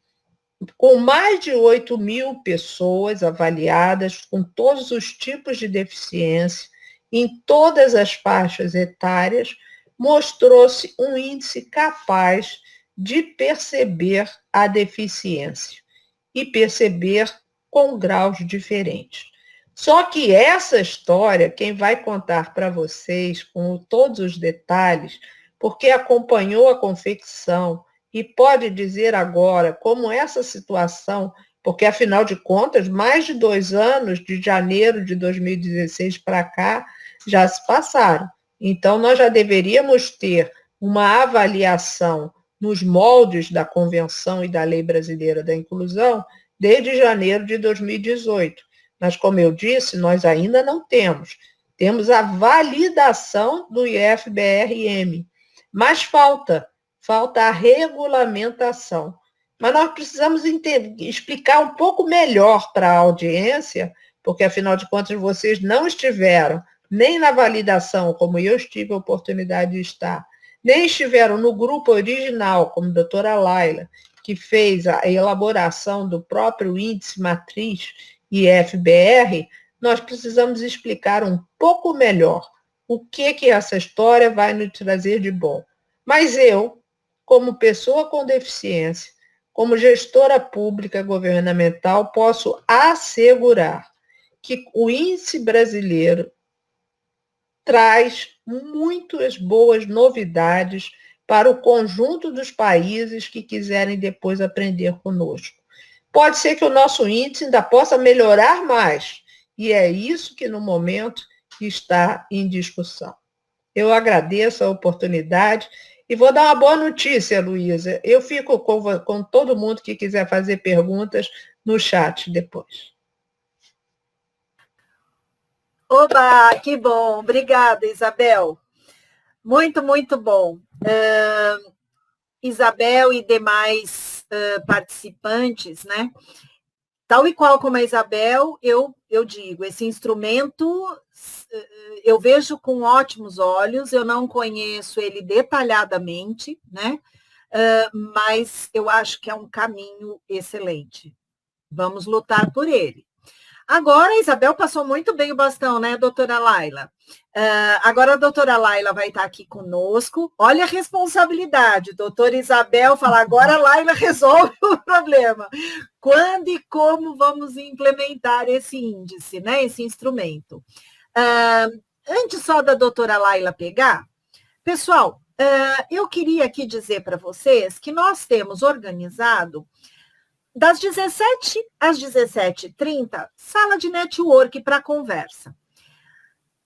com mais de 8.000 pessoas avaliadas, com todos os tipos de deficiência, em todas as faixas etárias, mostrou-se um índice capaz de perceber a deficiência e perceber com graus diferentes. Só que essa história, quem vai contar para vocês com todos os detalhes, porque acompanhou a confecção e pode dizer agora como essa situação, porque afinal de contas, mais de 2 anos, de janeiro de 2016 para cá, já se passaram. Então, nós já deveríamos ter uma avaliação nos moldes da Convenção e da Lei Brasileira da Inclusão desde janeiro de 2018. Mas, como eu disse, nós ainda não temos. Temos a validação do IFBR-M, mas falta a regulamentação. Mas nós precisamos explicar um pouco melhor para a audiência, porque, afinal de contas, vocês não estiveram nem na validação, como eu tive a oportunidade de estar, nem estiveram no grupo original, como a doutora Laila, que fez a elaboração do próprio índice matriz IFBR, nós precisamos explicar um pouco melhor o que essa história vai nos trazer de bom. Mas eu, como pessoa com deficiência, como gestora pública governamental, posso assegurar que o índice brasileiro traz muitas boas novidades para o conjunto dos países que quiserem depois aprender conosco. Pode ser que o nosso índice ainda possa melhorar mais, e é isso que, no momento, está em discussão. Eu agradeço a oportunidade e vou dar uma boa notícia, Luísa. Eu fico com todo mundo que quiser fazer perguntas no chat depois. Oba, que bom. Obrigada, Isabel. Muito, muito bom. Isabel e demais participantes, né? Tal e qual como a Isabel, eu digo, esse instrumento eu vejo com ótimos olhos, eu não conheço ele detalhadamente, né? Mas eu acho que é um caminho excelente. Vamos lutar por ele. Agora, a Isabel passou muito bem o bastão, né, doutora Laila? Agora a doutora Laila vai estar aqui conosco. Olha a responsabilidade. Doutora Isabel fala, agora a Laila resolve o problema. Quando e como vamos implementar esse índice, né, esse instrumento? Antes só da doutora Laila pegar, pessoal, eu queria aqui dizer para vocês que nós temos organizado das 17 às 17h30, sala de network para conversa.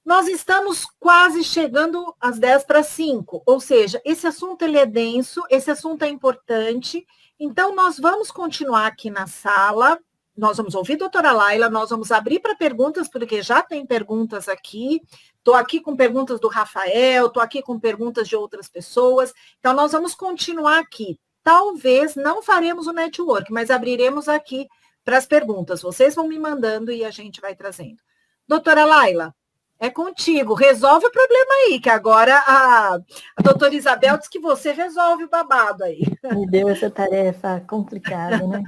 Nós estamos quase chegando às 10:45, ou seja, esse assunto ele é denso, esse assunto é importante, então nós vamos continuar aqui na sala, nós vamos ouvir a doutora Laila, nós vamos abrir para perguntas, porque já tem perguntas aqui, estou aqui com perguntas do Rafael, estou aqui com perguntas de outras pessoas, então nós vamos continuar aqui. Talvez não faremos o network, mas abriremos aqui para as perguntas. Vocês vão me mandando e a gente vai trazendo. Doutora Laila, é contigo. Resolve o problema aí, que agora a doutora Isabel diz que você resolve o babado aí. Me deu essa tarefa complicada, né?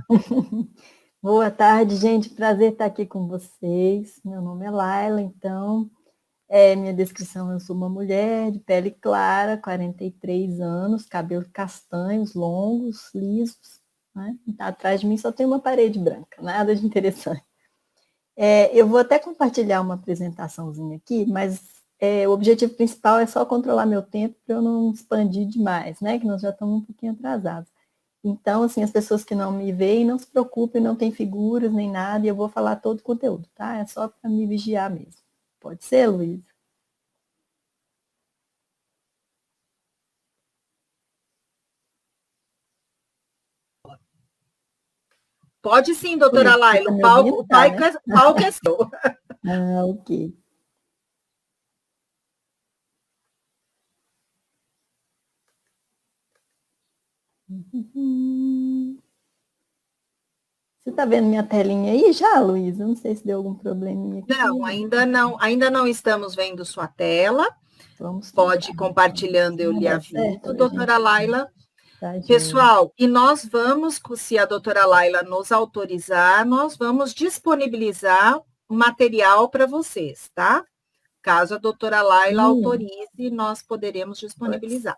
Boa tarde, gente. Prazer estar aqui com vocês. Meu nome é Laila, então. Minha descrição, eu sou uma mulher de pele clara, 43 anos, cabelos castanhos, longos, lisos, né? Atrás de mim só tem uma parede branca, nada de interessante. Eu vou até compartilhar uma apresentaçãozinha aqui, mas o objetivo principal é só controlar meu tempo para eu não expandir demais, né? Que nós já estamos um pouquinho atrasados. Então, assim, as pessoas que não me veem, não se preocupem, não tem figuras nem nada, e eu vou falar todo o conteúdo, tá? É só para me vigiar mesmo. Pode ser, Luiz? Pode sim, doutora Laila, o palco é seu. Ah, ok. Você está vendo minha telinha aí já, Luísa? Não sei se deu algum probleminha aqui. Ainda não estamos vendo sua tela. Pode ir compartilhando, eu lhe aviso, doutora Laila. Tá, pessoal, e nós vamos, se a doutora Laila nos autorizar, nós vamos disponibilizar o material para vocês, tá? Caso a doutora Laila autorize, nós poderemos disponibilizar.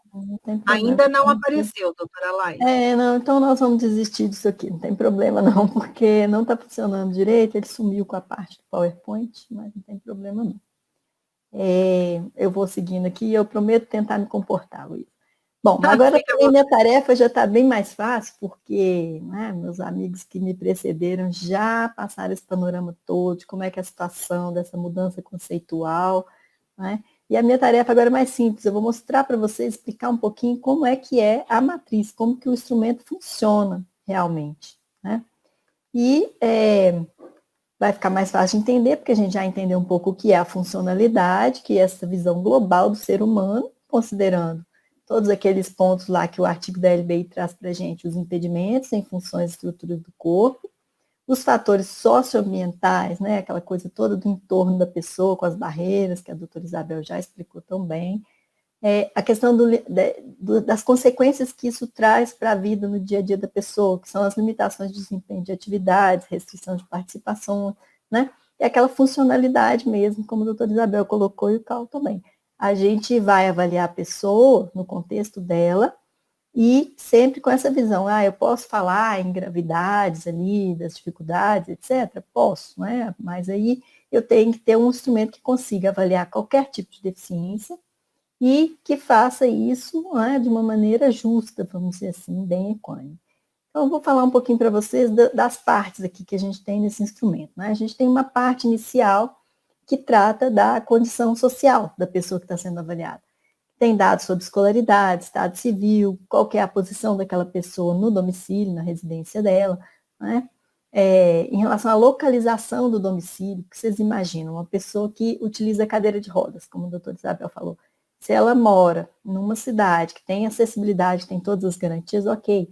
Ainda não apareceu, doutora Laila. Não, então nós vamos desistir disso aqui, não tem problema não, porque não está funcionando direito, ele sumiu com a parte do PowerPoint, mas não tem problema não. Eu vou seguindo aqui, eu prometo tentar me comportar, Luiz. Bom, agora a minha tarefa já está bem mais fácil, porque meus amigos que me precederam já passaram esse panorama todo, de como é que é a situação dessa mudança conceitual, né? E a minha tarefa agora é mais simples, eu vou mostrar para vocês, explicar um pouquinho como é que é a matriz, como que o instrumento funciona realmente, né? E vai ficar mais fácil de entender, porque a gente já entendeu um pouco o que é a funcionalidade, que é essa visão global do ser humano, considerando todos aqueles pontos lá que o artigo da LBI traz para a gente, os impedimentos em funções e estruturas do corpo, os fatores socioambientais, né, aquela coisa toda do entorno da pessoa, com as barreiras, que a doutora Isabel já explicou tão bem, a questão das consequências que isso traz para a vida no dia a dia da pessoa, que são as limitações de desempenho de atividades, restrição de participação, né, e aquela funcionalidade mesmo, como a doutora Isabel colocou e o Cal também. A gente vai avaliar a pessoa no contexto dela e sempre com essa visão, eu posso falar em gravidades ali, das dificuldades, etc? Posso, né? Mas aí eu tenho que ter um instrumento que consiga avaliar qualquer tipo de deficiência e que faça isso de uma maneira justa, vamos dizer assim, bem equânime. Então, eu vou falar um pouquinho para vocês das partes aqui que a gente tem nesse instrumento, né? A gente tem uma parte inicial que trata da condição social da pessoa que está sendo avaliada. Tem dados sobre escolaridade, estado civil, qual que é a posição daquela pessoa no domicílio, na residência dela, né? Em relação à localização do domicílio, que vocês imaginam, uma pessoa que utiliza cadeira de rodas, como a doutora Isabel falou, se ela mora numa cidade que tem acessibilidade, tem todas as garantias, ok,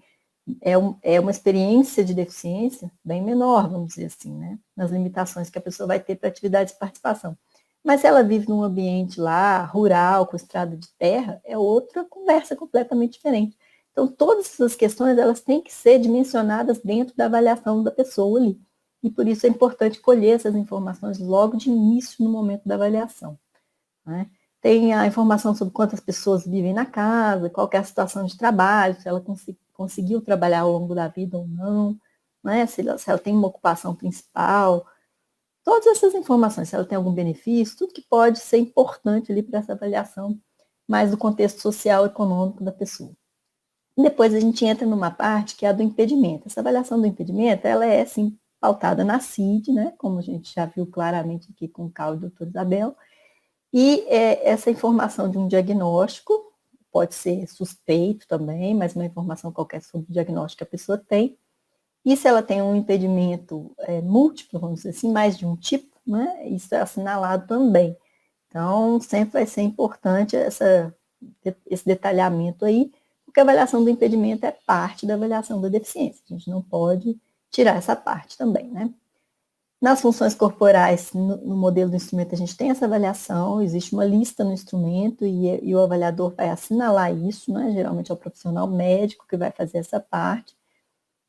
é uma experiência de deficiência bem menor, vamos dizer assim, né? Nas limitações que a pessoa vai ter para atividades de participação. Mas se ela vive num ambiente lá, rural, com estrada de terra, é outra conversa completamente diferente. Então, todas essas questões, elas têm que ser dimensionadas dentro da avaliação da pessoa ali. E por isso é importante colher essas informações logo de início, no momento da avaliação, né? Tem a informação sobre quantas pessoas vivem na casa, qual que é a situação de trabalho, se ela conseguiu trabalhar ao longo da vida ou não, né? Se ela tem uma ocupação principal, todas essas informações, se ela tem algum benefício, tudo que pode ser importante ali para essa avaliação, mais do contexto social e econômico da pessoa. E depois a gente entra numa parte que é a do impedimento. Essa avaliação do impedimento, ela é, sim, pautada na CID, né? Como a gente já viu claramente aqui com o Cal e a doutora Isabel, e essa informação de um diagnóstico, pode ser suspeito também, mas uma informação qualquer sobre o diagnóstico que a pessoa tem. E se ela tem um impedimento múltiplo, vamos dizer assim, mais de um tipo, né, isso é assinalado também. Então, sempre vai ser importante esse detalhamento aí, porque a avaliação do impedimento é parte da avaliação da deficiência. A gente não pode tirar essa parte também, né? Nas funções corporais, no modelo do instrumento, a gente tem essa avaliação, existe uma lista no instrumento e o avaliador vai assinalar isso, né? Geralmente é o profissional médico que vai fazer essa parte.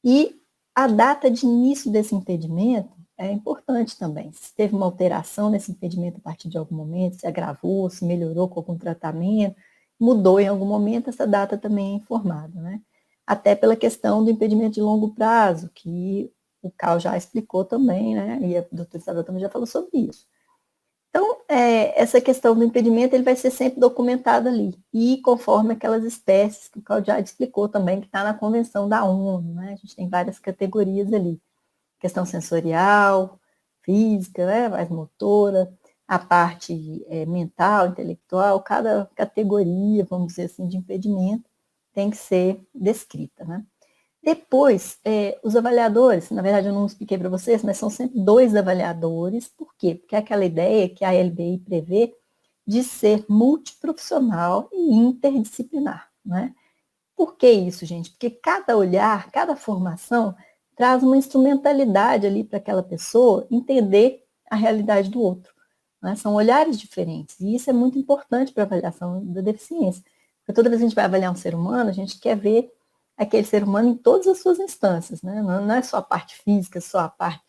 E a data de início desse impedimento, é importante também. Se teve uma alteração nesse impedimento a partir de algum momento, se agravou, se melhorou com algum tratamento, mudou em algum momento, essa data também é informada, né? Até pela questão do impedimento de longo prazo, que o Cal já explicou também, né? E a doutora Isabel também já falou sobre isso. Então, essa questão do impedimento, ele vai ser sempre documentado ali, e conforme aquelas espécies que o Cal já explicou também, que está na Convenção da ONU, né? A gente tem várias categorias ali. Questão sensorial, física, né? Mais motora, a parte mental, intelectual, cada categoria, vamos dizer assim, de impedimento tem que ser descrita, né? Depois, os avaliadores, na verdade eu não expliquei para vocês, mas são sempre 2 avaliadores. Por quê? Porque é aquela ideia que a LBI prevê de ser multiprofissional e interdisciplinar, né? Por que isso, gente? Porque cada olhar, cada formação traz uma instrumentalidade ali para aquela pessoa entender a realidade do outro, né? São olhares diferentes, e isso é muito importante para a avaliação da deficiência. Porque toda vez que a gente vai avaliar um ser humano, a gente quer ver aquele ser humano em todas as suas instâncias, né? Não é só a parte física, só a parte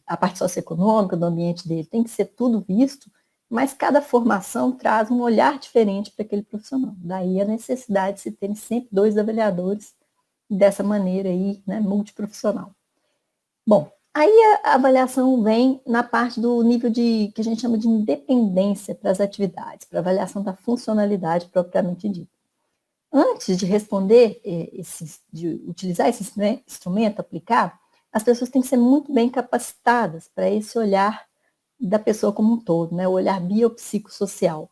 a parte socioeconômica do ambiente dele, tem que ser tudo visto, mas cada formação traz um olhar diferente para aquele profissional. Daí a necessidade de se terem sempre 2 avaliadores dessa maneira aí, né, multiprofissional. Bom, aí a avaliação vem na parte do nível que a gente chama de independência para as atividades, para a avaliação da funcionalidade propriamente dita. Antes de responder, de utilizar esse instrumento, aplicar, as pessoas têm que ser muito bem capacitadas para esse olhar da pessoa como um todo, né? O olhar biopsicossocial.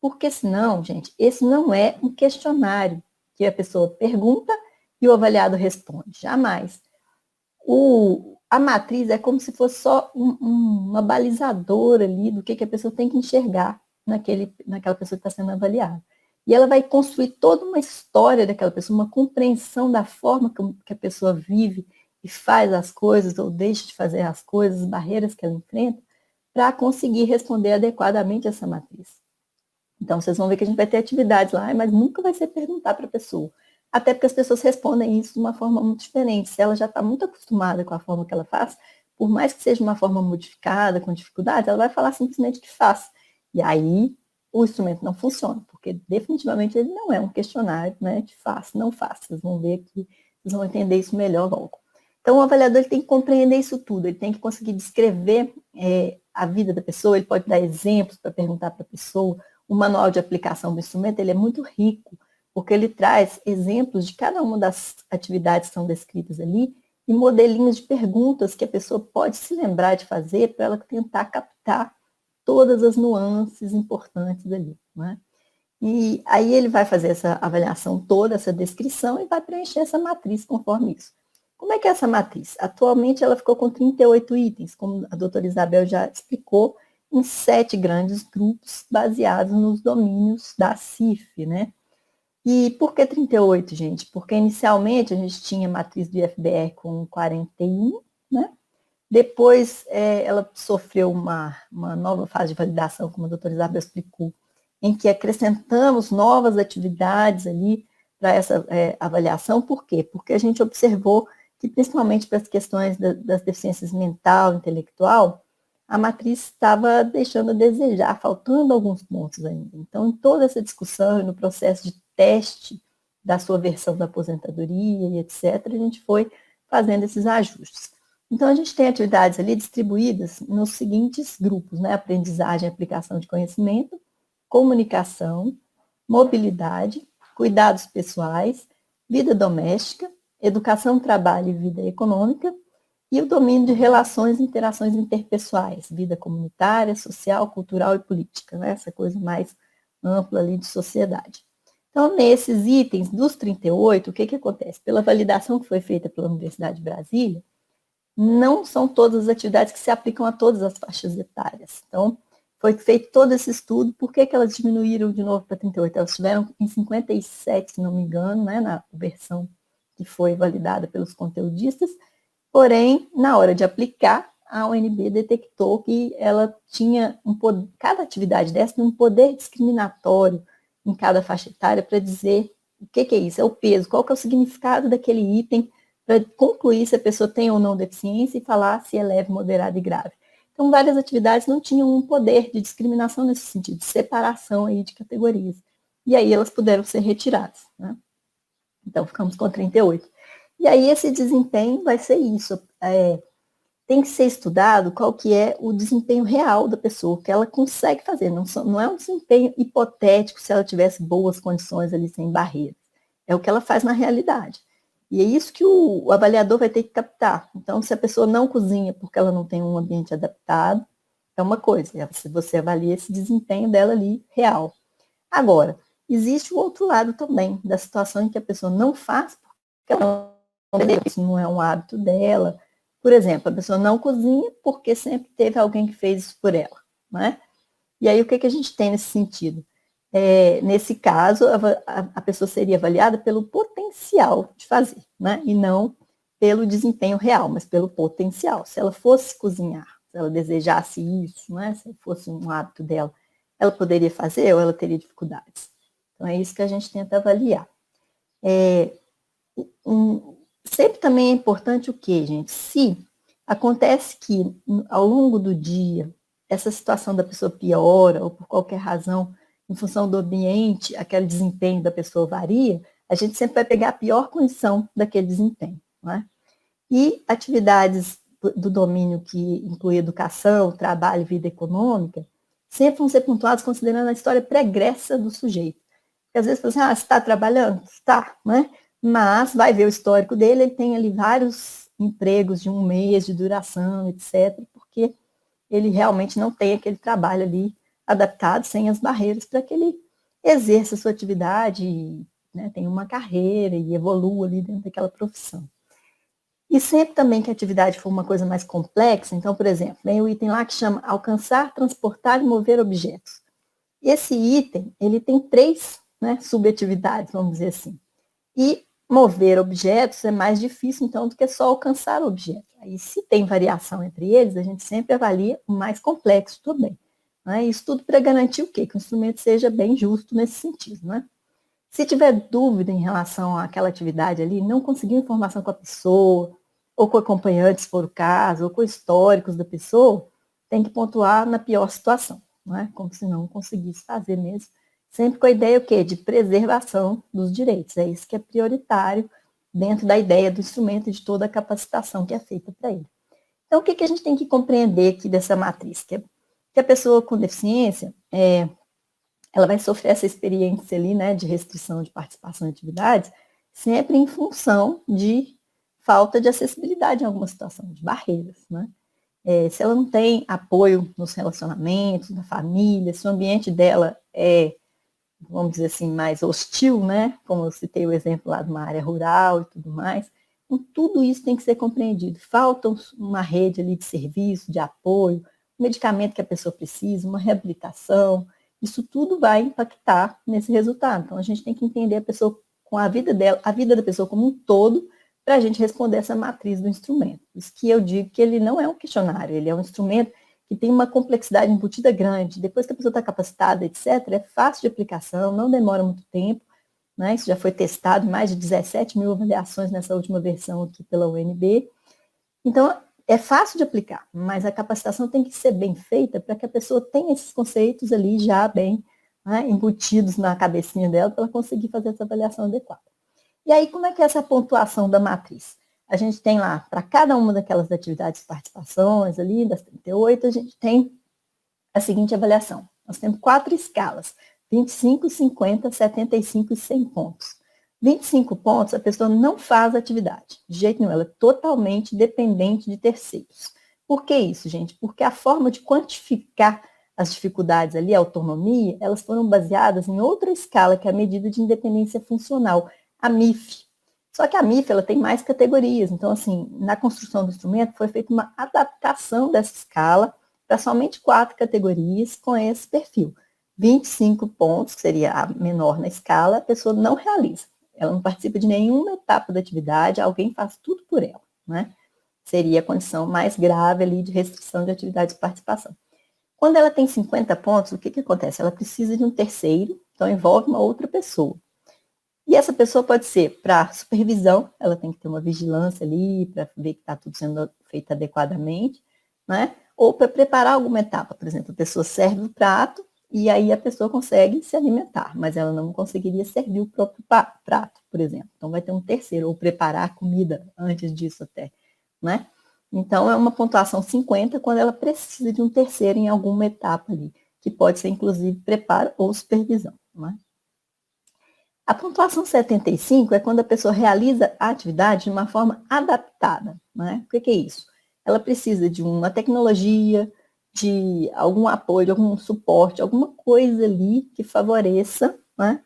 Porque senão, gente, esse não é um questionário que a pessoa pergunta e o avaliado responde. Jamais. A matriz é como se fosse só uma balizadora ali do que a pessoa tem que enxergar naquela pessoa que está sendo avaliada. E ela vai construir toda uma história daquela pessoa, uma compreensão da forma que a pessoa vive e faz as coisas, ou deixa de fazer as coisas, as barreiras que ela enfrenta, para conseguir responder adequadamente essa matriz. Então, vocês vão ver que a gente vai ter atividades lá, mas nunca vai ser perguntar para a pessoa. Até porque as pessoas respondem isso de uma forma muito diferente. Se ela já está muito acostumada com a forma que ela faz, por mais que seja uma forma modificada, com dificuldades, ela vai falar simplesmente que faz. E aí, o instrumento não funciona, porque definitivamente ele não é um questionário, né, de faz, não faz. Vocês vão ver aqui, vocês vão entender isso melhor logo. Então, o avaliador ele tem que compreender isso tudo, ele tem que conseguir descrever a vida da pessoa, ele pode dar exemplos para perguntar para a pessoa. O manual de aplicação do instrumento ele é muito rico, porque ele traz exemplos de cada uma das atividades que são descritas ali e modelinhos de perguntas que a pessoa pode se lembrar de fazer para ela tentar captar todas as nuances importantes ali, né? E aí ele vai fazer essa avaliação toda, essa descrição, e vai preencher essa matriz conforme isso. Como é que é essa matriz? Atualmente ela ficou com 38 itens, como a doutora Isabel já explicou, em 7 grandes grupos baseados nos domínios da CIF, né? E por que 38, gente? Porque inicialmente a gente tinha a matriz do IFBR com 41, né? Depois ela sofreu uma nova fase de validação, como a doutora Isabel explicou, em que acrescentamos novas atividades ali para essa avaliação. Por quê? Porque a gente observou que, principalmente para as questões das deficiências mental, intelectual, a matriz estava deixando a desejar, faltando alguns pontos ainda. Então, em toda essa discussão e no processo de teste da sua versão da aposentadoria e etc., a gente foi fazendo esses ajustes. Então, a gente tem atividades ali distribuídas nos seguintes grupos, né? Aprendizagem e aplicação de conhecimento, comunicação, mobilidade, cuidados pessoais, vida doméstica, educação, trabalho e vida econômica, e o domínio de relações e interações interpessoais, vida comunitária, social, cultural e política, né? Essa coisa mais ampla ali de sociedade. Então, nesses itens dos 38, o que acontece? Pela validação que foi feita pela Universidade de Brasília, não são todas as atividades que se aplicam a todas as faixas etárias. Então, foi feito todo esse estudo. Por que elas diminuíram de novo para 38? Elas estiveram em 57, se não me engano, né, na versão que foi validada pelos conteudistas. Porém, na hora de aplicar, a UNB detectou que ela tinha cada atividade dessa tem um poder discriminatório em cada faixa etária para dizer o que é isso, é o peso, qual que é o significado daquele item para concluir se a pessoa tem ou não deficiência e falar se é leve, moderada e grave. Então, várias atividades não tinham um poder de discriminação nesse sentido, de separação aí de categorias. E aí elas puderam ser retiradas, né? Então, ficamos com 38. E aí esse desempenho vai ser isso. Tem que ser estudado qual que é o desempenho real da pessoa, que ela consegue fazer. Não é um desempenho hipotético se ela tivesse boas condições ali, sem barreiras. É o que ela faz na realidade. E é isso que o avaliador vai ter que captar. Então, se a pessoa não cozinha porque ela não tem um ambiente adaptado, é uma coisa. Você avalia esse desempenho dela ali real. Agora, existe o outro lado também, da situação em que a pessoa não faz porque ela não entendeu, isso não é um hábito dela. Por exemplo, a pessoa não cozinha porque sempre teve alguém que fez isso por ela, né? E aí, o que a gente tem nesse sentido? Nesse caso, a pessoa seria avaliada pelo potencial de fazer, né? E não pelo desempenho real, mas pelo potencial. Se ela fosse cozinhar, se ela desejasse isso, né? Se fosse um hábito dela, ela poderia fazer ou ela teria dificuldades? Então, é isso que a gente tenta avaliar. Sempre também é importante o quê, gente? Se acontece que, ao longo do dia, essa situação da pessoa piora, ou por qualquer razão, em função do ambiente, aquele desempenho da pessoa varia, a gente sempre vai pegar a pior condição daquele desempenho, não é? E atividades do domínio que inclui educação, trabalho e vida econômica, sempre vão ser pontuadas considerando a história pregressa do sujeito. Porque às vezes você fala assim, você está trabalhando? Está, né? Mas vai ver o histórico dele, ele tem ali vários empregos de 1 mês de duração, etc., porque ele realmente não tem aquele trabalho ali adaptado, sem as barreiras, para que ele exerça a sua atividade, né, tenha uma carreira e evolua ali dentro daquela profissão. E sempre também que a atividade for uma coisa mais complexa, então, por exemplo, tem o item lá que chama alcançar, transportar e mover objetos. Esse item, ele tem 3, né, subatividades, vamos dizer assim. E mover objetos é mais difícil, então, do que só alcançar o objeto. Aí, se tem variação entre eles, a gente sempre avalia o mais complexo também. Né? Isso tudo para garantir o quê? Que o instrumento seja bem justo nesse sentido. Né? Se tiver dúvida em relação àquela atividade ali, não conseguiu informação com a pessoa, ou com acompanhantes, se for o caso, ou com históricos da pessoa, tem que pontuar na pior situação. Não é? Como se não conseguisse fazer mesmo. Sempre com a ideia o quê? De preservação dos direitos. É isso que é prioritário dentro da ideia do instrumento e de toda a capacitação que é feita para ele. Então, o que a gente tem que compreender aqui dessa matriz? Que a pessoa com deficiência, ela vai sofrer essa experiência ali, né, de restrição de participação em atividades, sempre em função de falta de acessibilidade em alguma situação, de barreiras, né? Se ela não tem apoio nos relacionamentos, na família, se o ambiente dela é, vamos dizer assim, mais hostil, né? Como eu citei o exemplo lá de uma área rural e tudo mais. Então, tudo isso tem que ser compreendido. Falta uma rede ali de serviço, de apoio, um medicamento que a pessoa precisa, uma reabilitação. Isso tudo vai impactar nesse resultado. Então, a gente tem que entender a pessoa com a vida dela, a vida da pessoa como um todo, para a gente responder essa matriz do instrumento. Isso que eu digo que ele não é um questionário, ele é um instrumento que tem uma complexidade embutida grande. Depois que a pessoa está capacitada, etc., é fácil de aplicação, não demora muito tempo, né? Isso já foi testado em mais de 17 mil avaliações nessa última versão aqui pela UNB. Então, é fácil de aplicar, mas a capacitação tem que ser bem feita para que a pessoa tenha esses conceitos ali já bem, né, embutidos na cabecinha dela para ela conseguir fazer essa avaliação adequada. E aí, como é que é essa pontuação da matriz? A gente tem lá, para cada uma daquelas atividades e participações ali, das 38, a gente tem a seguinte avaliação. Nós temos 4 escalas, 25, 50, 75 e 100 pontos. 25 pontos, a pessoa não faz atividade, de jeito nenhum, ela é totalmente dependente de terceiros. Por que isso, gente? Porque a forma de quantificar as dificuldades ali, a autonomia, elas foram baseadas em outra escala, que é a medida de independência funcional, a MIF. Só que a MIF, ela tem mais categorias, então, assim, na construção do instrumento foi feita uma adaptação dessa escala para somente 4 categorias com esse perfil. 25 pontos, que seria a menor na escala, a pessoa não realiza. Ela não participa de nenhuma etapa da atividade, alguém faz tudo por ela, né? Seria a condição mais grave ali de restrição de atividade de participação. Quando ela tem 50 pontos, o que acontece? Ela precisa de um terceiro, então envolve uma outra pessoa. E essa pessoa pode ser para supervisão, ela tem que ter uma vigilância ali para ver que está tudo sendo feito adequadamente, né? Ou para preparar alguma etapa, por exemplo, a pessoa serve o prato e aí a pessoa consegue se alimentar, mas ela não conseguiria servir o próprio prato, por exemplo. Então vai ter um terceiro, ou preparar a comida antes disso até, né? Então é uma pontuação 50 quando ela precisa de um terceiro em alguma etapa ali, que pode ser inclusive preparo ou supervisão, né? A pontuação 75 é quando a pessoa realiza a atividade de uma forma adaptada, né? O que é isso? Ela precisa de uma tecnologia, de algum apoio, de algum suporte, alguma coisa ali que favoreça, né,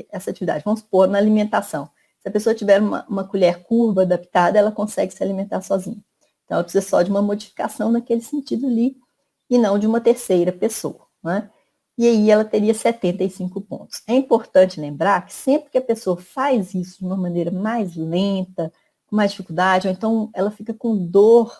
essa atividade. Vamos supor, na alimentação. Se a pessoa tiver uma colher curva adaptada, ela consegue se alimentar sozinha. Então, ela precisa só de uma modificação naquele sentido ali, e não de uma terceira pessoa, né? E aí ela teria 75 pontos. É importante lembrar que sempre que a pessoa faz isso de uma maneira mais lenta, com mais dificuldade, ou então ela fica com dor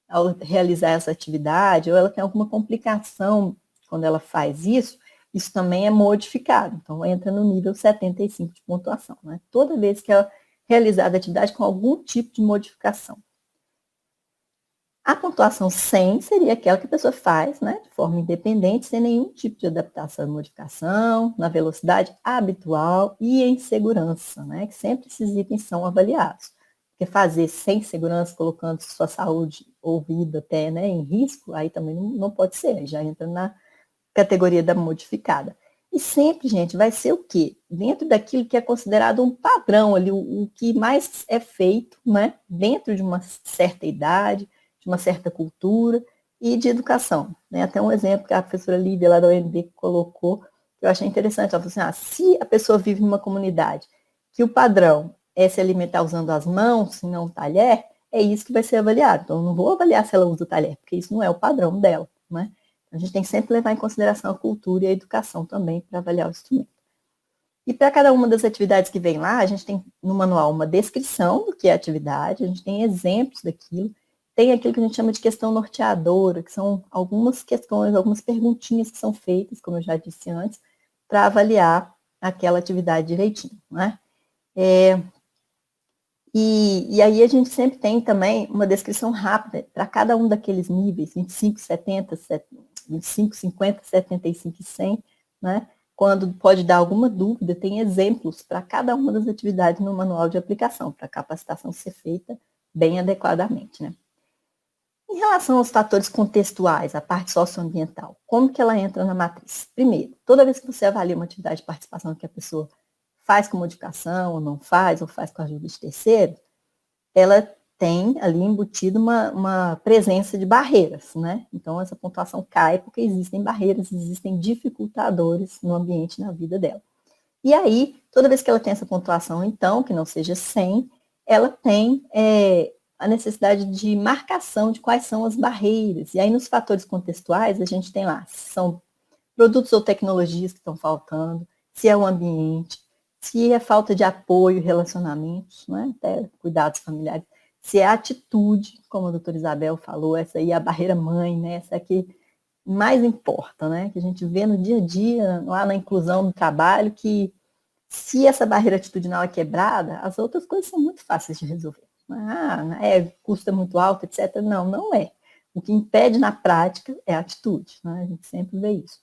ao realizar essa atividade, ou ela tem alguma complicação quando ela faz isso, isso também é modificado. Então, entra no nível 75 de pontuação, né? Toda vez que ela realizar a atividade com algum tipo de modificação. A pontuação 100 seria aquela que a pessoa faz, né, de forma independente, sem nenhum tipo de adaptação e modificação, na velocidade habitual e em segurança, né, que sempre esses itens são avaliados. Porque fazer sem segurança, colocando sua saúde ou vida até, né, em risco, aí também não pode ser, já entra na categoria da modificada. E sempre, gente, vai ser o quê? Dentro daquilo que é considerado um padrão ali, o que mais é feito, né, dentro de uma certa idade, de uma certa cultura e de educação, né? Até um exemplo que a professora Lídia lá da UNB colocou, que eu achei interessante. Ela falou assim, se a pessoa vive numa comunidade que o padrão é se alimentar usando as mãos e não o talher, é isso que vai ser avaliado. Então, eu não vou avaliar se ela usa o talher, porque isso não é o padrão dela, né? A gente tem que sempre levar em consideração a cultura e a educação também para avaliar o instrumento. E para cada uma das atividades que vem lá, a gente tem no manual uma descrição do que é a atividade, a gente tem exemplos daquilo, tem aquilo que a gente chama de questão norteadora, que são algumas questões, algumas perguntinhas que são feitas, como eu já disse antes, para avaliar aquela atividade direitinho, né? E aí a gente sempre tem também uma descrição rápida para cada um daqueles níveis, 25, 70, 25, 50, 75 e 100, né? Quando pode dar alguma dúvida, tem exemplos para cada uma das atividades no manual de aplicação, para a capacitação ser feita bem adequadamente, né? Em relação aos fatores contextuais, a parte socioambiental, como que ela entra na matriz? Primeiro, toda vez que você avalia uma atividade de participação que a pessoa faz com modificação, ou não faz, ou faz com a ajuda de terceiros, ela tem ali embutido uma presença de barreiras, né? Então, essa pontuação cai porque existem barreiras, existem dificultadores no ambiente, na vida dela. E aí, toda vez que ela tem essa pontuação, então, que não seja 100, ela tem a necessidade de marcação de quais são as barreiras. E aí, nos fatores contextuais, a gente tem lá, se são produtos ou tecnologias que estão faltando, se é o ambiente, se é falta de apoio, relacionamentos, né? Até cuidados familiares, se é a atitude, como a doutora Isabel falou, essa aí é a barreira mãe, né? Essa que mais importa, né? Que a gente vê no dia a dia, lá na inclusão no trabalho, que se essa barreira atitudinal é quebrada, as outras coisas são muito fáceis de resolver. Custa muito alto, etc. Não, não é. O que impede na prática é a atitude, né? A gente sempre vê isso.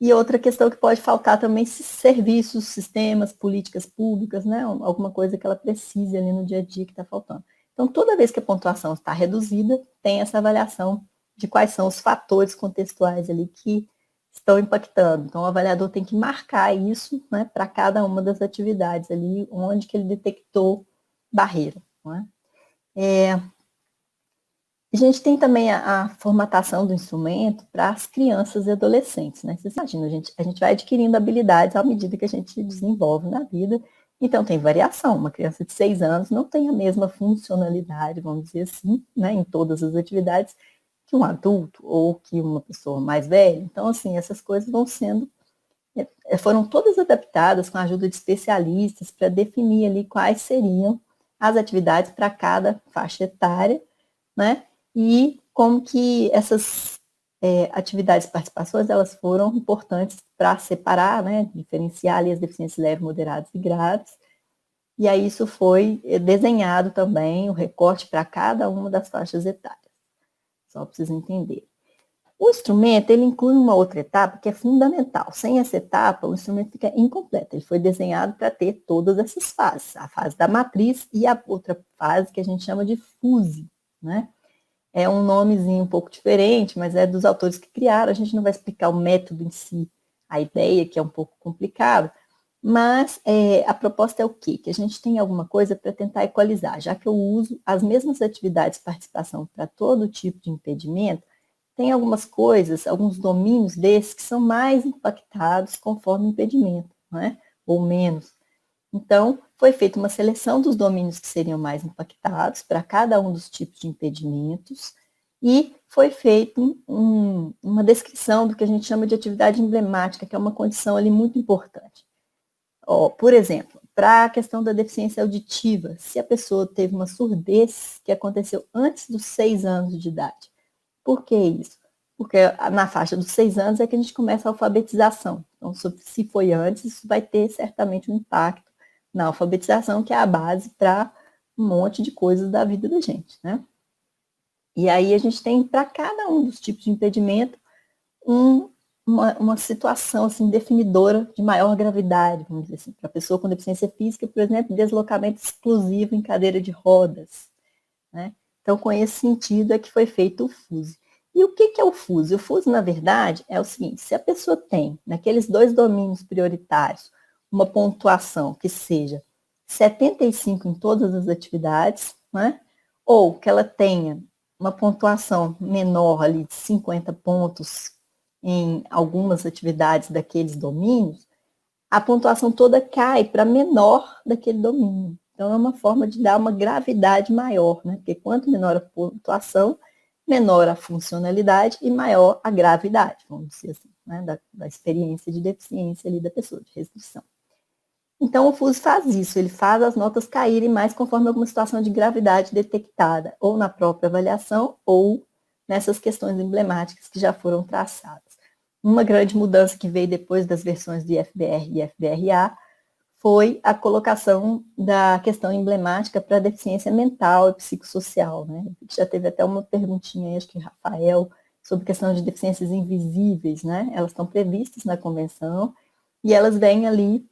E outra questão que pode faltar também, serviços, sistemas, políticas públicas, né? Alguma coisa que ela precise ali no dia a dia que está faltando. Então, toda vez que a pontuação está reduzida, tem essa avaliação de quais são os fatores contextuais ali que estão impactando. Então, o avaliador tem que marcar isso, né, para cada uma das atividades ali, onde que ele detectou barreira. Não é? A gente tem também a formatação do instrumento para as crianças e adolescentes, né? Vocês imaginam, a gente vai adquirindo habilidades à medida que a gente desenvolve na vida, então tem variação. Uma criança de 6 anos não tem a mesma funcionalidade, vamos dizer assim, né, em todas as atividades, que um adulto ou que uma pessoa mais velha. Então, assim, essas coisas foram todas adaptadas com a ajuda de especialistas para definir ali quais seriam as atividades para cada faixa etária, né? E como que essas atividades e participações, elas foram importantes para separar, né, diferenciar ali as deficiências leves, moderadas e graves, e aí isso foi desenhado também, o recorte para cada uma das faixas etárias. Só para vocês entenderem. O instrumento, ele inclui uma outra etapa que é fundamental. Sem essa etapa, o instrumento fica incompleto. Ele foi desenhado para ter todas essas fases. A fase da matriz e a outra fase que a gente chama de fuse, né? É um nomezinho um pouco diferente, mas é dos autores que criaram. A gente não vai explicar o método em si, a ideia, que é um pouco complicado, mas a proposta é o quê? Que a gente tem alguma coisa para tentar equalizar. Já que eu uso as mesmas atividades de participação para todo tipo de impedimento, tem algumas coisas, alguns domínios desses que são mais impactados conforme o impedimento, né? Ou menos. Então, foi feita uma seleção dos domínios que seriam mais impactados para cada um dos tipos de impedimentos e foi feita uma descrição do que a gente chama de atividade emblemática, que é uma condição ali muito importante. Por exemplo, para a questão da deficiência auditiva, se a pessoa teve uma surdez que aconteceu antes dos 6 anos de idade, por que isso? Porque na faixa dos 6 anos é que a gente começa a alfabetização. Então, se foi antes, isso vai ter certamente um impacto na alfabetização, que é a base para um monte de coisas da vida da gente, né? E aí a gente tem, para cada um dos tipos de impedimento, uma situação assim, definidora de maior gravidade, vamos dizer assim. Para a pessoa com deficiência física, por exemplo, deslocamento exclusivo em cadeira de rodas, né? Então, com esse sentido é que foi feito o FUSE. E o que é o FUSE? O FUSE, na verdade, é o seguinte: se a pessoa tem, naqueles 2 domínios prioritários, uma pontuação que seja 75 em todas as atividades, né? Ou que ela tenha uma pontuação menor ali de 50 pontos em algumas atividades daqueles domínios, a pontuação toda cai para menor daquele domínio. Então, é uma forma de dar uma gravidade maior, né? Porque quanto menor a pontuação, menor a funcionalidade e maior a gravidade, vamos dizer assim, né? Da experiência de deficiência ali da pessoa, de restrição. Então, o FUSE faz isso, ele faz as notas caírem mais conforme alguma situação de gravidade detectada, ou na própria avaliação, ou nessas questões emblemáticas que já foram traçadas. Uma grande mudança que veio depois das versões de IFBR e IFBRA foi a colocação da questão emblemática para a deficiência mental e psicossocial, né? Já teve até uma perguntinha aí, acho que Rafael, sobre questão de deficiências invisíveis, né? Elas estão previstas na convenção e elas vêm ali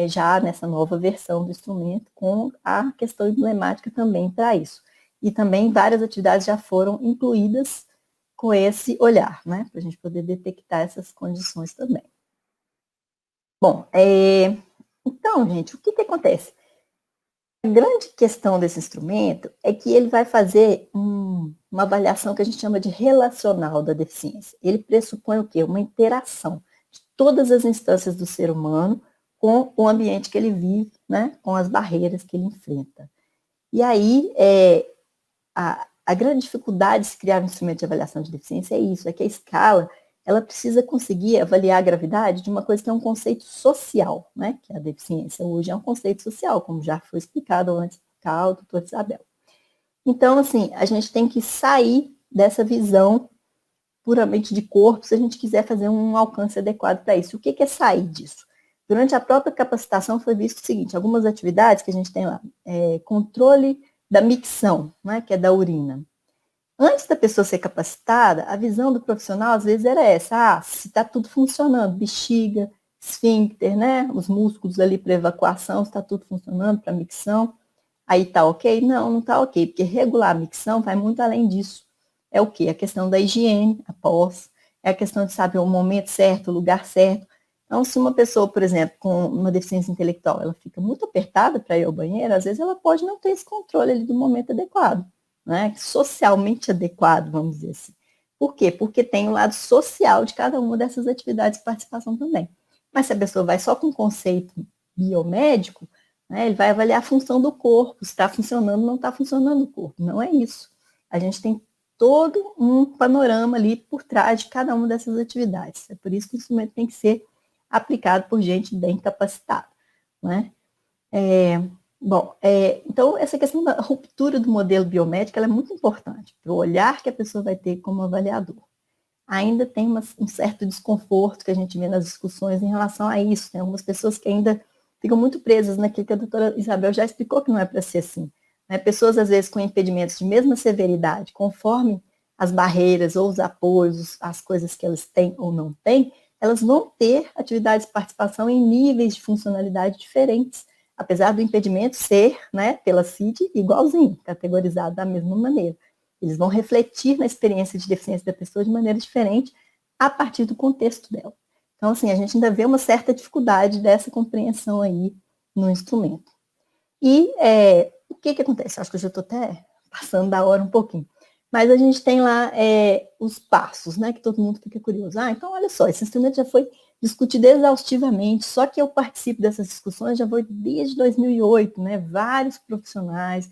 já nessa nova versão do instrumento com a questão emblemática também para isso. E também várias atividades já foram incluídas com esse olhar, né? Para a gente poder detectar essas condições também. Bom, então, gente, o que acontece? A grande questão desse instrumento é que ele vai fazer uma avaliação que a gente chama de relacional da deficiência. Ele pressupõe o quê? Uma interação de todas as instâncias do ser humano com o ambiente que ele vive, né? Com as barreiras que ele enfrenta. E aí, a grande dificuldade de se criar um instrumento de avaliação de deficiência é isso, é que a escala ela precisa conseguir avaliar a gravidade de uma coisa que é um conceito social, né? Que a deficiência hoje é um conceito social, como já foi explicado antes pelo doutor Isabel. Então, assim, a gente tem que sair dessa visão puramente de corpo se a gente quiser fazer um alcance adequado para isso. O que é sair disso? Durante a própria capacitação foi visto o seguinte: algumas atividades que a gente tem lá, controle da micção, né? Que é da urina. Antes da pessoa ser capacitada, a visão do profissional, às vezes, era essa: se está tudo funcionando, bexiga, esfíncter, né? Os músculos ali para evacuação, se está tudo funcionando para micção, aí está ok? Não, não está ok, porque regular a micção vai muito além disso. É o quê? A questão da higiene após, é a questão de saber o momento certo, o lugar certo. Então, se uma pessoa, por exemplo, com uma deficiência intelectual, ela fica muito apertada para ir ao banheiro, às vezes ela pode não ter esse controle ali do momento adequado. Né, socialmente adequado, vamos dizer assim. Por quê? Porque tem o lado social de cada uma dessas atividades de participação também. Mas se a pessoa vai só com o conceito biomédico, né, ele vai avaliar a função do corpo, se está funcionando ou não está funcionando o corpo. Não é isso. A gente tem todo um panorama ali por trás de cada uma dessas atividades. É por isso que o instrumento tem que ser aplicado por gente bem capacitada. Né? Bom, então essa questão da ruptura do modelo biomédico ela é muito importante para o olhar que a pessoa vai ter como avaliador. Ainda tem um certo desconforto que a gente vê nas discussões em relação a isso. Tem algumas pessoas que ainda ficam muito presas naquilo que a doutora Isabel já explicou, que não é para ser assim. Né? Pessoas, às vezes, com impedimentos de mesma severidade, conforme as barreiras ou os apoios, as coisas que elas têm ou não têm, elas vão ter atividades de participação em níveis de funcionalidade diferentes, apesar do impedimento ser, né, pela CID, igualzinho, categorizado da mesma maneira. Eles vão refletir na experiência de deficiência da pessoa de maneira diferente a partir do contexto dela. Então, assim, a gente ainda vê uma certa dificuldade dessa compreensão aí no instrumento. E o que acontece? Acho que eu já estou até passando da hora um pouquinho. Mas a gente tem lá os passos, né, que todo mundo fica curioso. Então, olha só, esse instrumento já foi discutido exaustivamente, só que eu participo dessas discussões já foi desde 2008, né, vários profissionais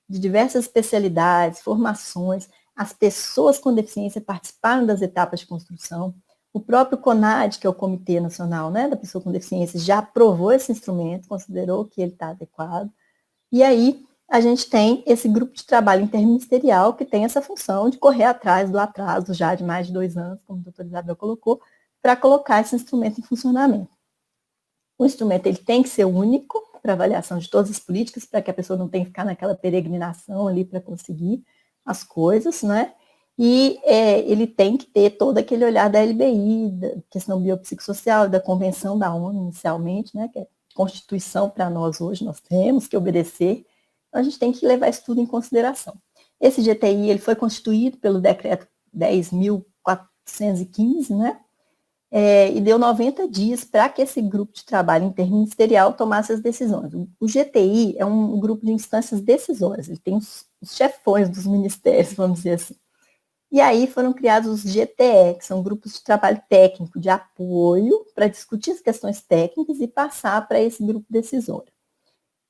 de diversas especialidades, formações, as pessoas com deficiência participaram das etapas de construção. O próprio CONAD, que é o Comitê Nacional, né, da Pessoa com Deficiência, já aprovou esse instrumento, considerou que ele está adequado. E aí, a gente tem esse grupo de trabalho interministerial que tem essa função de correr atrás do atraso já de mais de 2 anos, como a doutora Isabel colocou, para colocar esse instrumento em funcionamento. O instrumento ele tem que ser único para avaliação de todas as políticas, para que a pessoa não tenha que ficar naquela peregrinação ali para conseguir as coisas, né? E ele tem que ter todo aquele olhar da LBI, da questão biopsicossocial, da Convenção da ONU inicialmente, né? Que é Constituição para nós hoje, nós temos que obedecer. Então, a gente tem que levar isso tudo em consideração. Esse GTI ele foi constituído pelo decreto 10.415, né? E deu 90 dias para que esse grupo de trabalho interministerial tomasse as decisões. O GTI é um grupo de instâncias decisórias, ele tem os chefões dos ministérios, vamos dizer assim. E aí foram criados os GTE, que são grupos de trabalho técnico, de apoio, para discutir as questões técnicas e passar para esse grupo decisório.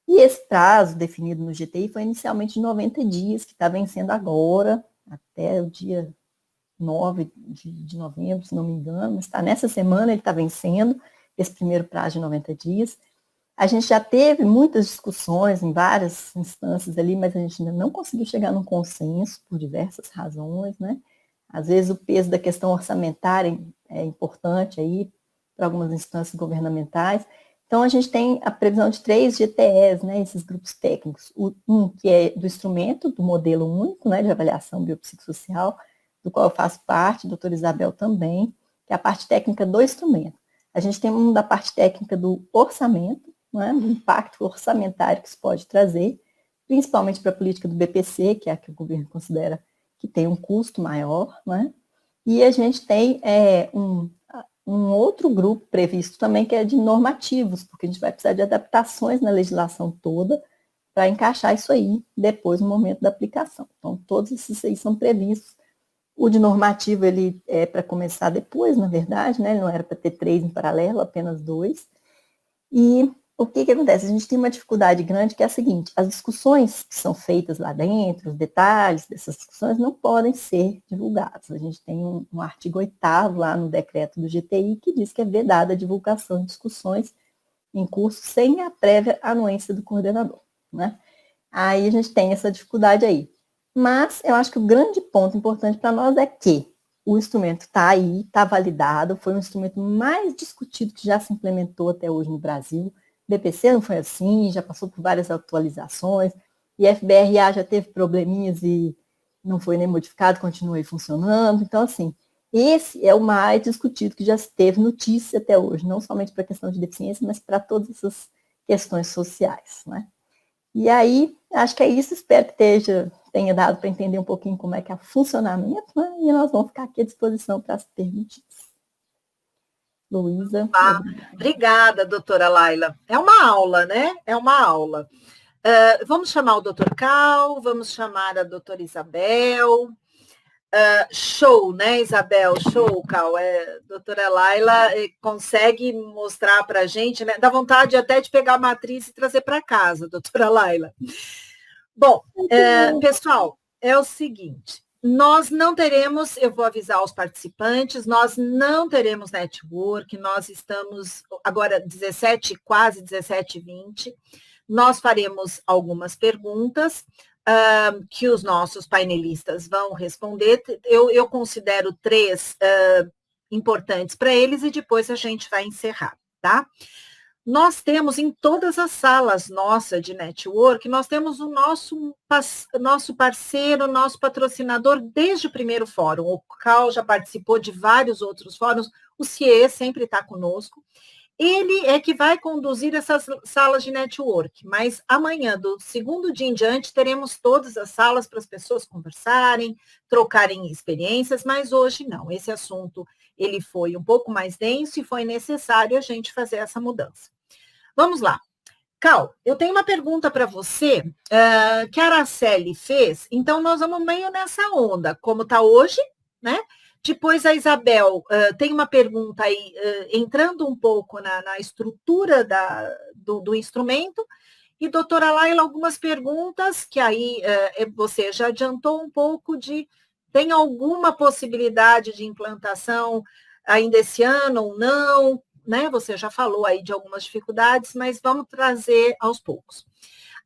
E esse prazo definido no GTI foi inicialmente de 90 dias, que está vencendo agora, até o dia 9 de novembro, se não me engano, mas está nessa semana, ele está vencendo esse primeiro prazo de 90 dias. A gente já teve muitas discussões em várias instâncias ali, mas a gente ainda não conseguiu chegar num consenso por diversas razões, né? Às vezes o peso da questão orçamentária é importante aí para algumas instâncias governamentais. Então, a gente tem a previsão de 3 GTEs, né, esses grupos técnicos. Um que é do instrumento, do modelo único, né, de avaliação biopsicossocial, do qual eu faço parte, a doutora Isabel também, que é a parte técnica do instrumento. A gente tem um da parte técnica do orçamento, né, do impacto orçamentário que isso pode trazer, principalmente para a política do BPC, que é a que o governo considera que tem um custo maior, né? E a gente tem um outro grupo previsto também, que é de normativos, porque a gente vai precisar de adaptações na legislação toda para encaixar isso aí depois no momento da aplicação. Então, todos esses aí são previstos. O de normativo, ele é para começar depois, na verdade, né? Ele não era para ter 3 em paralelo, apenas 2. E o que acontece? A gente tem uma dificuldade grande que é a seguinte: as discussões que são feitas lá dentro, os detalhes dessas discussões não podem ser divulgados. A gente tem um artigo 8º lá no decreto do GTI que diz que é vedada a divulgação de discussões em curso sem a prévia anuência do coordenador, né? Aí a gente tem essa dificuldade aí. Mas eu acho que o grande ponto importante para nós é que o instrumento está aí, está validado, foi um instrumento mais discutido que já se implementou até hoje no Brasil. BPC não foi assim, já passou por várias atualizações, e FBRA já teve probleminhas e não foi nem modificado, continua aí funcionando. Então, assim, esse é o mais discutido que já teve notícia até hoje, não somente para a questão de deficiência, mas para todas essas questões sociais, né? E aí, acho que é isso, espero que tenha dado para entender um pouquinho como é que é o funcionamento, né? E nós vamos ficar aqui à disposição para as perguntas. Luísa. Obrigada, doutora Laila. É uma aula, né? É uma aula. Vamos chamar o doutor Cal, vamos chamar a doutora Isabel. Show, né, Isabel? Show, Cal. Doutora Laila consegue mostrar para a gente, né? Dá vontade até de pegar a matriz e trazer para casa, doutora Laila. Bom, pessoal, é o seguinte, nós não teremos, eu vou avisar os participantes, nós não teremos network, nós estamos agora 17, quase 17h20, nós faremos algumas perguntas que os nossos painelistas vão responder. Eu considero 3 importantes para eles e depois a gente vai encerrar, tá? nós temos em todas as salas nossa de network, nós temos o nosso parceiro, nosso patrocinador desde o primeiro fórum. O Cal já participou de vários outros fóruns, o CIE sempre está conosco. Ele é que vai conduzir essas salas de network, mas amanhã, do segundo dia em diante, teremos todas as salas para as pessoas conversarem, trocarem experiências, mas hoje não. Esse assunto, ele foi um pouco mais denso e foi necessário a gente fazer essa mudança. Vamos lá. Cal, eu tenho uma pergunta para você, que a Araceli fez, então nós vamos meio nessa onda, como está hoje, né? Depois a Isabel tem uma pergunta aí, entrando um pouco na estrutura do instrumento, e doutora Laila, algumas perguntas que aí você já adiantou um pouco tem alguma possibilidade de implantação ainda esse ano ou não, né? Você já falou aí de algumas dificuldades, mas vamos trazer aos poucos.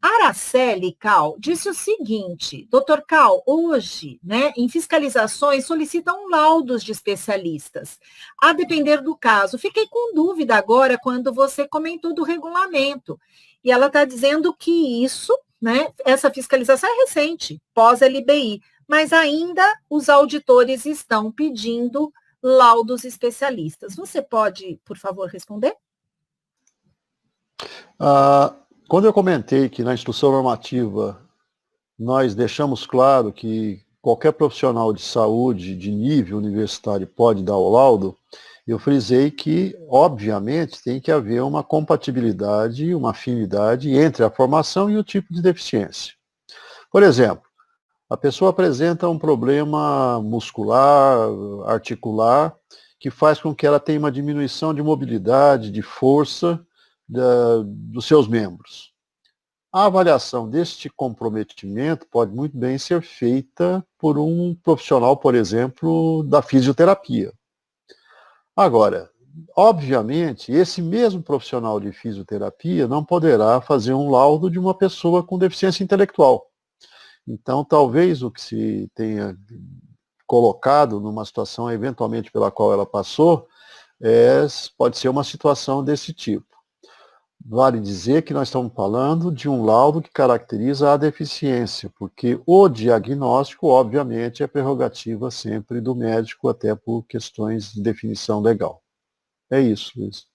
Araceli Cal disse o seguinte, doutor Cal, hoje, né, em fiscalizações solicitam laudos de especialistas, a depender do caso. Fiquei com dúvida agora quando você comentou do regulamento, e ela está dizendo que isso, né, essa fiscalização é recente, pós-LBI, mas ainda os auditores estão pedindo laudos especialistas. Você pode, por favor, responder? Quando eu comentei que na instrução normativa nós deixamos claro que qualquer profissional de saúde de nível universitário pode dar o laudo, eu frisei que, obviamente, tem que haver uma compatibilidade, uma afinidade entre a formação e o tipo de deficiência. Por exemplo, a pessoa apresenta um problema muscular, articular, que faz com que ela tenha uma diminuição de mobilidade, de força, dos seus membros. A avaliação deste comprometimento pode muito bem ser feita por um profissional, por exemplo, da fisioterapia. Agora, obviamente, esse mesmo profissional de fisioterapia não poderá fazer um laudo de uma pessoa com deficiência intelectual. Então, talvez o que se tenha colocado numa situação eventualmente pela qual ela passou, pode ser uma situação desse tipo. Vale dizer que nós estamos falando de um laudo que caracteriza a deficiência, porque o diagnóstico, obviamente, é prerrogativa sempre do médico, até por questões de definição legal. É isso, Luiz.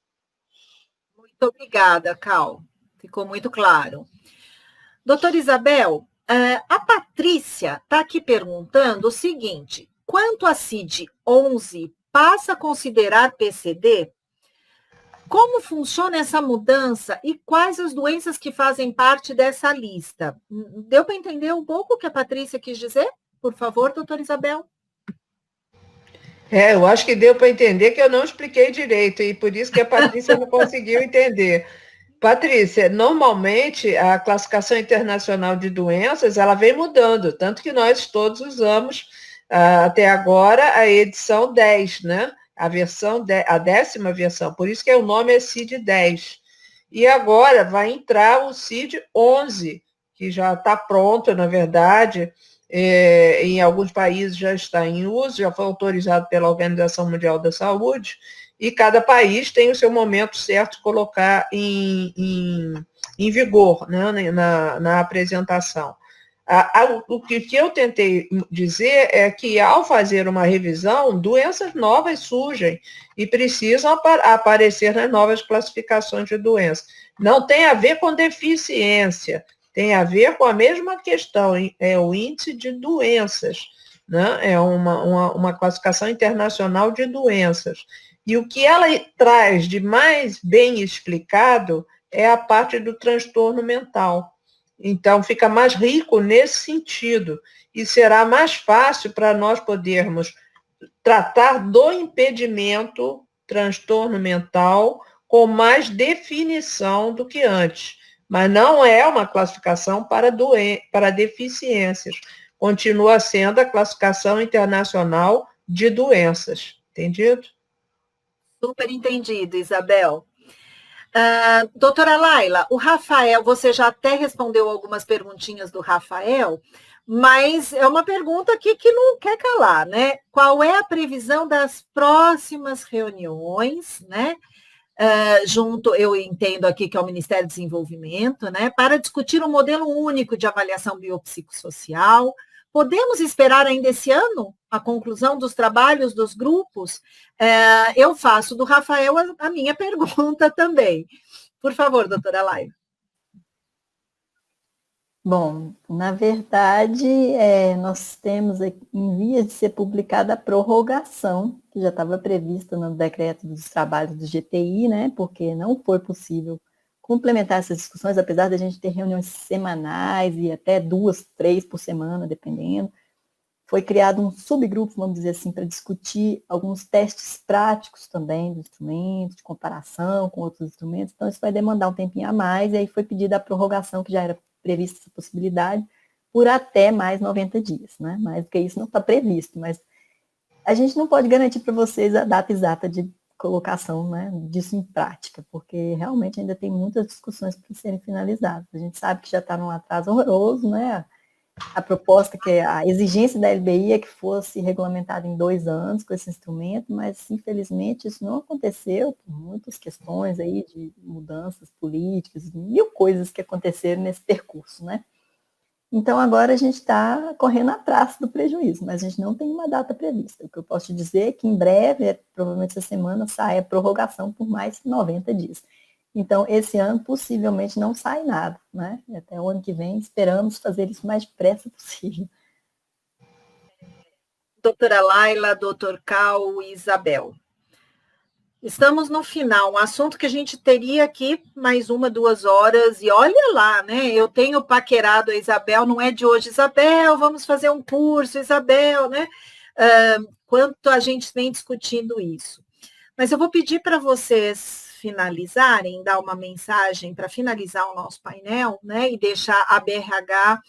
Muito obrigada, Cal. Ficou muito claro. Doutora Isabel, a Patrícia está aqui perguntando o seguinte, quanto a CID-11 passa a considerar PCD? Como funciona essa mudança e quais as doenças que fazem parte dessa lista? Deu para entender um pouco o que a Patrícia quis dizer? Por favor, doutora Isabel. Eu acho que deu para entender que eu não expliquei direito e por isso que a Patrícia não conseguiu entender. Patrícia, normalmente a classificação internacional de doenças, ela vem mudando, tanto que nós todos usamos até agora a edição 10, né? A 10ª versão, por isso que o nome é CID-10. E agora vai entrar o CID-11, que já está pronto, na verdade, em alguns países já está em uso, já foi autorizado pela Organização Mundial da Saúde, e cada país tem o seu momento certo de colocar em vigor, né, na apresentação. O que eu tentei dizer é que, ao fazer uma revisão, doenças novas surgem e precisam aparecer nas novas classificações de doenças. Não tem a ver com deficiência, tem a ver com a mesma questão, é o índice de doenças, né? É uma classificação internacional de doenças. E o que ela traz de mais bem explicado é a parte do transtorno mental. Então, fica mais rico nesse sentido e será mais fácil para nós podermos tratar do impedimento, transtorno mental, com mais definição do que antes. Mas não é uma classificação para deficiências. Continua sendo a classificação internacional de doenças. Entendido? Super entendido, Isabel. Doutora Laila, o Rafael, você já até respondeu algumas perguntinhas do Rafael, mas é uma pergunta aqui que não quer calar, né? Qual é a previsão das próximas reuniões, né? junto, eu entendo aqui que é o Ministério do Desenvolvimento, né, para discutir um modelo único de avaliação biopsicossocial. Podemos esperar ainda esse ano a conclusão dos trabalhos dos grupos? Eu faço do Rafael a minha pergunta também. Por favor, doutora Laila. Bom, na verdade, nós temos em vias de ser publicada a prorrogação, que já estava prevista no decreto dos trabalhos do GTI, né, porque não foi possível complementar essas discussões, apesar da gente ter reuniões semanais e até 2, 3 por semana, dependendo. Foi criado um subgrupo, vamos dizer assim, para discutir alguns testes práticos também do instrumento, de comparação com outros instrumentos, então isso vai demandar um tempinho a mais, e aí foi pedida a prorrogação, que já era prevista essa possibilidade, por até mais 90 dias, né? Mais do que isso não está previsto, mas a gente não pode garantir para vocês a data exata de colocação, né, disso em prática, porque realmente ainda tem muitas discussões para serem finalizadas. A gente sabe que já está num atraso horroroso, né? A proposta, a exigência da LBI é que fosse regulamentada em 2 anos com esse instrumento, mas infelizmente isso não aconteceu por muitas questões aí de mudanças políticas, mil coisas que aconteceram nesse percurso, né? Então agora a gente está correndo atrás do prejuízo, mas a gente não tem uma data prevista. O que eu posso te dizer é que em breve, provavelmente essa semana, sai a prorrogação por mais 90 dias. Então, esse ano, possivelmente, não sai nada, né? Até o ano que vem, esperamos fazer isso o mais depressa possível. Doutora Laila, doutor Cal e Isabel. Estamos no final, um assunto que a gente teria aqui mais 1, 2 horas, e olha lá, né? Eu tenho paquerado a Isabel, não é de hoje, Isabel, vamos fazer um curso, Isabel, né? Quanto a gente vem discutindo isso. Mas eu vou pedir para vocês finalizarem, dar uma mensagem para finalizar o nosso painel, né, e deixar a BRH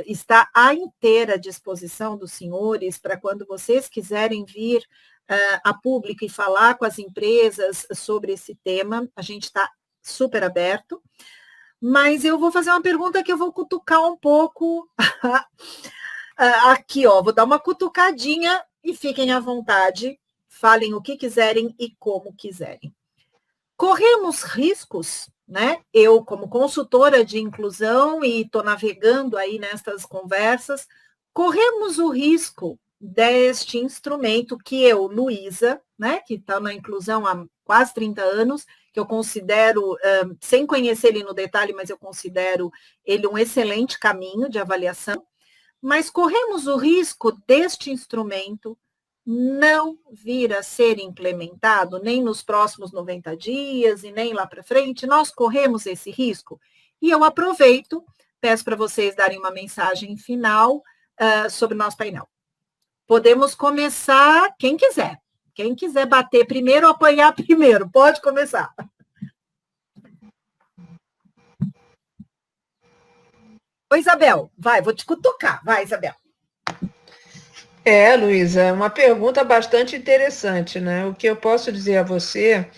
está à inteira disposição dos senhores para quando vocês quiserem vir a público e falar com as empresas sobre esse tema, a gente está super aberto, mas eu vou fazer uma pergunta que eu vou cutucar um pouco aqui, ó, vou dar uma cutucadinha e fiquem à vontade, falem o que quiserem e como quiserem. Corremos riscos, né? Eu, como consultora de inclusão e estou navegando aí nessas conversas, corremos o risco deste instrumento que eu, Luísa, né, que está na inclusão há quase 30 anos, que eu considero, sem conhecer ele no detalhe, mas eu considero ele um excelente caminho de avaliação, mas corremos o risco deste instrumento não vir a ser implementado nem nos próximos 90 dias e nem lá para frente, nós corremos esse risco. E eu aproveito, peço para vocês darem uma mensagem final sobre o nosso painel. Podemos começar, quem quiser bater primeiro ou apanhar primeiro, pode começar. Oi, Isabel, vai, vou te cutucar, vai, Isabel. Luísa, é uma pergunta bastante interessante, né? O que eu posso dizer a você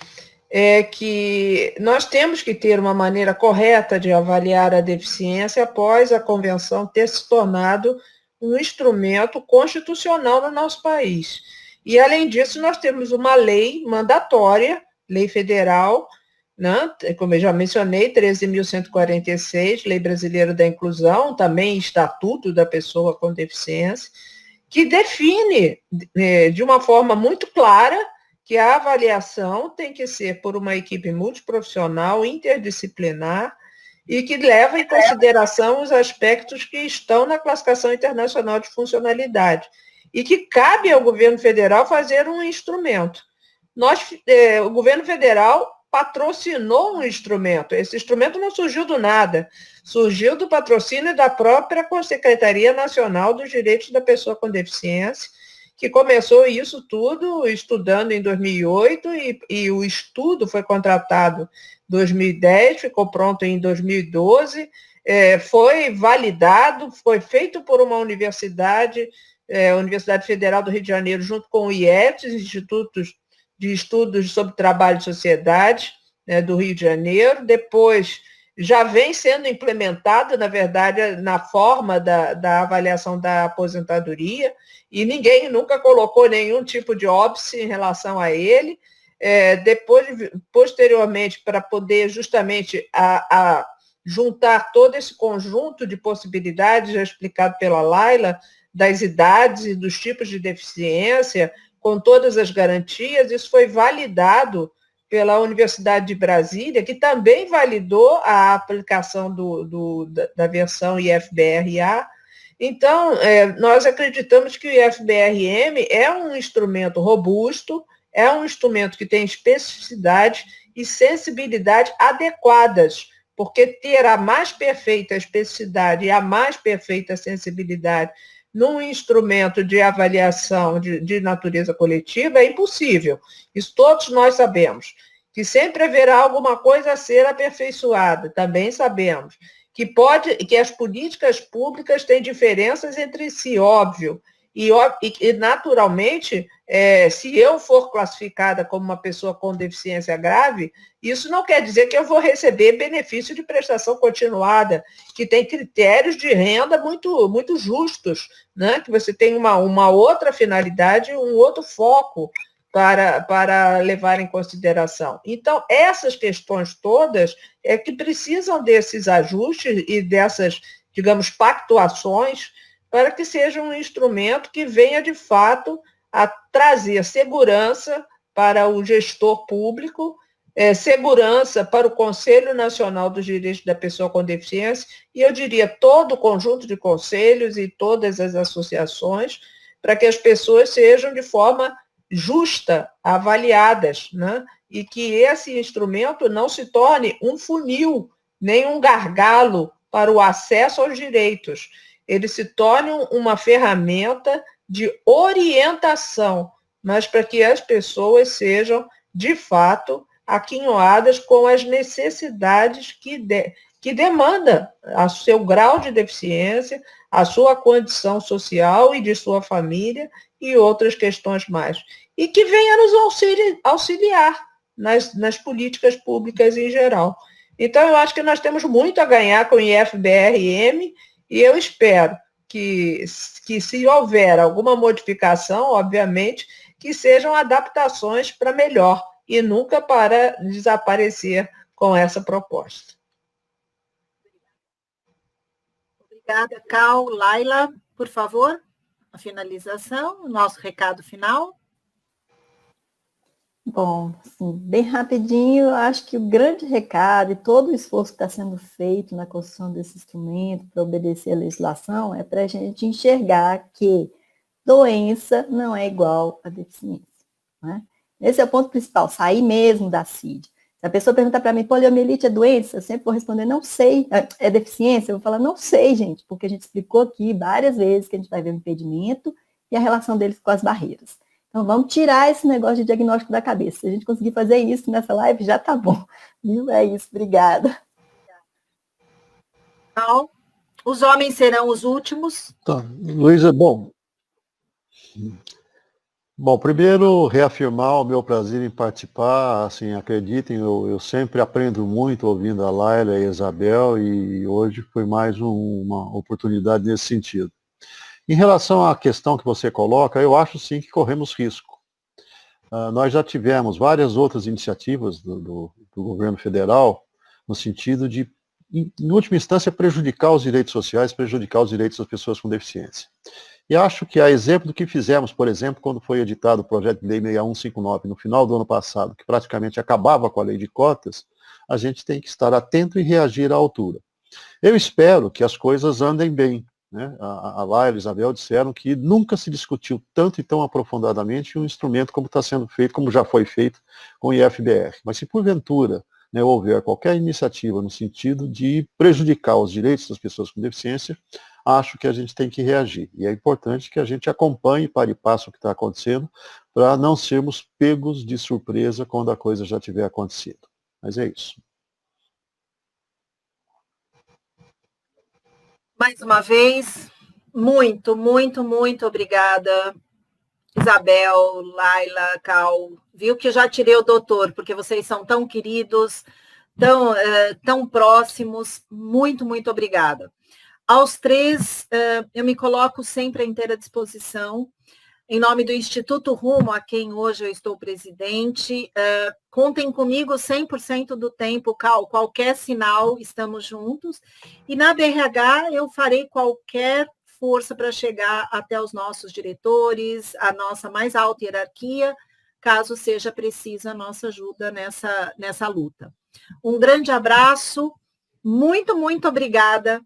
é que nós temos que ter uma maneira correta de avaliar a deficiência após a convenção ter se tornado um instrumento constitucional no nosso país. E, além disso, nós temos uma lei mandatória, lei federal, né? Como eu já mencionei, 13.146, Lei Brasileira da Inclusão, também Estatuto da Pessoa com Deficiência, que define de uma forma muito clara que a avaliação tem que ser por uma equipe multiprofissional, interdisciplinar, e que leva em consideração os aspectos que estão na Classificação Internacional de Funcionalidade, e que cabe ao governo federal fazer um instrumento. O governo federal patrocinou um instrumento. Esse instrumento não surgiu do nada, surgiu do patrocínio da própria Secretaria Nacional dos Direitos da Pessoa com Deficiência, que começou isso tudo estudando em 2008, e o estudo foi contratado em 2010, ficou pronto em 2012, foi validado, foi feito por uma universidade, a Universidade Federal do Rio de Janeiro, junto com o IEPS, Institutos de Estudos sobre Trabalho e Sociedade, né, do Rio de Janeiro. Depois já vem sendo implementado, na verdade, na forma da avaliação da aposentadoria, e ninguém nunca colocou nenhum tipo de óbice em relação a ele. posteriormente, para poder justamente juntar todo esse conjunto de possibilidades, já explicado pela Laila, das idades e dos tipos de deficiência, com todas as garantias, isso foi validado pela Universidade de Brasília, que também validou a aplicação da versão IFBRA. Então, nós acreditamos que o IFBRM é um instrumento robusto, é um instrumento que tem especificidade e sensibilidade adequadas, porque ter a mais perfeita especificidade e a mais perfeita sensibilidade num instrumento de avaliação de natureza coletiva é impossível. Isso todos nós sabemos. Que sempre haverá alguma coisa a ser aperfeiçoada, também sabemos. Que as políticas públicas têm diferenças entre si, óbvio. E naturalmente, se eu for classificada como uma pessoa com deficiência grave, isso não quer dizer que eu vou receber benefício de prestação continuada, que tem critérios de renda muito, muito justos, né? Que você tem uma outra finalidade, um outro foco para levar em consideração. Então, essas questões todas é que precisam desses ajustes e dessas, digamos, pactuações, para que seja um instrumento que venha, de fato, a trazer segurança para o gestor público, segurança para o Conselho Nacional dos Direitos da Pessoa com Deficiência, e eu diria todo o conjunto de conselhos e todas as associações, para que as pessoas sejam, de forma justa, avaliadas, né? E que esse instrumento não se torne um funil, nem um gargalo para o acesso aos direitos. Ele se torne uma ferramenta de orientação, mas para que as pessoas sejam, de fato, aquinhoadas com as necessidades que demanda o seu grau de deficiência, a sua condição social e de sua família e outras questões mais. E que venha nos auxiliar nas políticas públicas em geral. Então, eu acho que nós temos muito a ganhar com o IFBRM e eu espero que se houver alguma modificação, obviamente, que sejam adaptações para melhor e nunca para desaparecer com essa proposta. Obrigada, Cal. Laila, por favor, a finalização, o nosso recado final. Bom, assim, bem rapidinho, eu acho que o grande recado e todo o esforço que está sendo feito na construção desse instrumento para obedecer à legislação é para a gente enxergar que doença não é igual a deficiência, né? Esse é o ponto principal, sair mesmo da CID. Se a pessoa perguntar para mim, poliomielite é doença? Eu sempre vou responder, não sei. É deficiência? Eu vou falar, não sei, gente, porque a gente explicou aqui várias vezes que a gente vai ver o impedimento e a relação deles com as barreiras. Então, vamos tirar esse negócio de diagnóstico da cabeça. Se a gente conseguir fazer isso nessa live, já tá bom. Viu? É isso, obrigada. Então, os homens serão os últimos. Tá, Luísa, bom, primeiro, reafirmar o meu prazer em participar, assim, acreditem, eu sempre aprendo muito ouvindo a Laila e a Isabel, e hoje foi mais uma oportunidade nesse sentido. Em relação à questão que você coloca, eu acho sim que corremos risco. Nós já tivemos várias outras iniciativas do governo federal, no sentido de, em última instância, prejudicar os direitos sociais, prejudicar os direitos das pessoas com deficiência. E acho que a exemplo do que fizemos, por exemplo, quando foi editado o projeto de lei 6159, no final do ano passado, que praticamente acabava com a lei de cotas, a gente tem que estar atento e reagir à altura. Eu espero que as coisas andem bem, né? A Laila e a Isabel disseram que nunca se discutiu tanto e tão aprofundadamente um instrumento como está sendo feito, como já foi feito com o IFBR. Mas se porventura, né, houver qualquer iniciativa no sentido de prejudicar os direitos das pessoas com deficiência, acho que a gente tem que reagir. E é importante que a gente acompanhe para e passo o que está acontecendo, para não sermos pegos de surpresa quando a coisa já tiver acontecido. Mas é isso. Mais uma vez, muito, muito, muito obrigada, Isabel, Laila, Cal. Viu que eu já tirei o doutor, porque vocês são tão queridos, tão próximos. Muito, muito obrigada. Aos três, eu me coloco sempre à inteira disposição. em nome do Instituto Rumo, a quem hoje eu estou presidente, contem comigo 100% do tempo, qualquer sinal, estamos juntos. E na DRH eu farei qualquer força para chegar até os nossos diretores, a nossa mais alta hierarquia, caso seja precisa a nossa ajuda nessa luta. Um grande abraço, muito, muito obrigada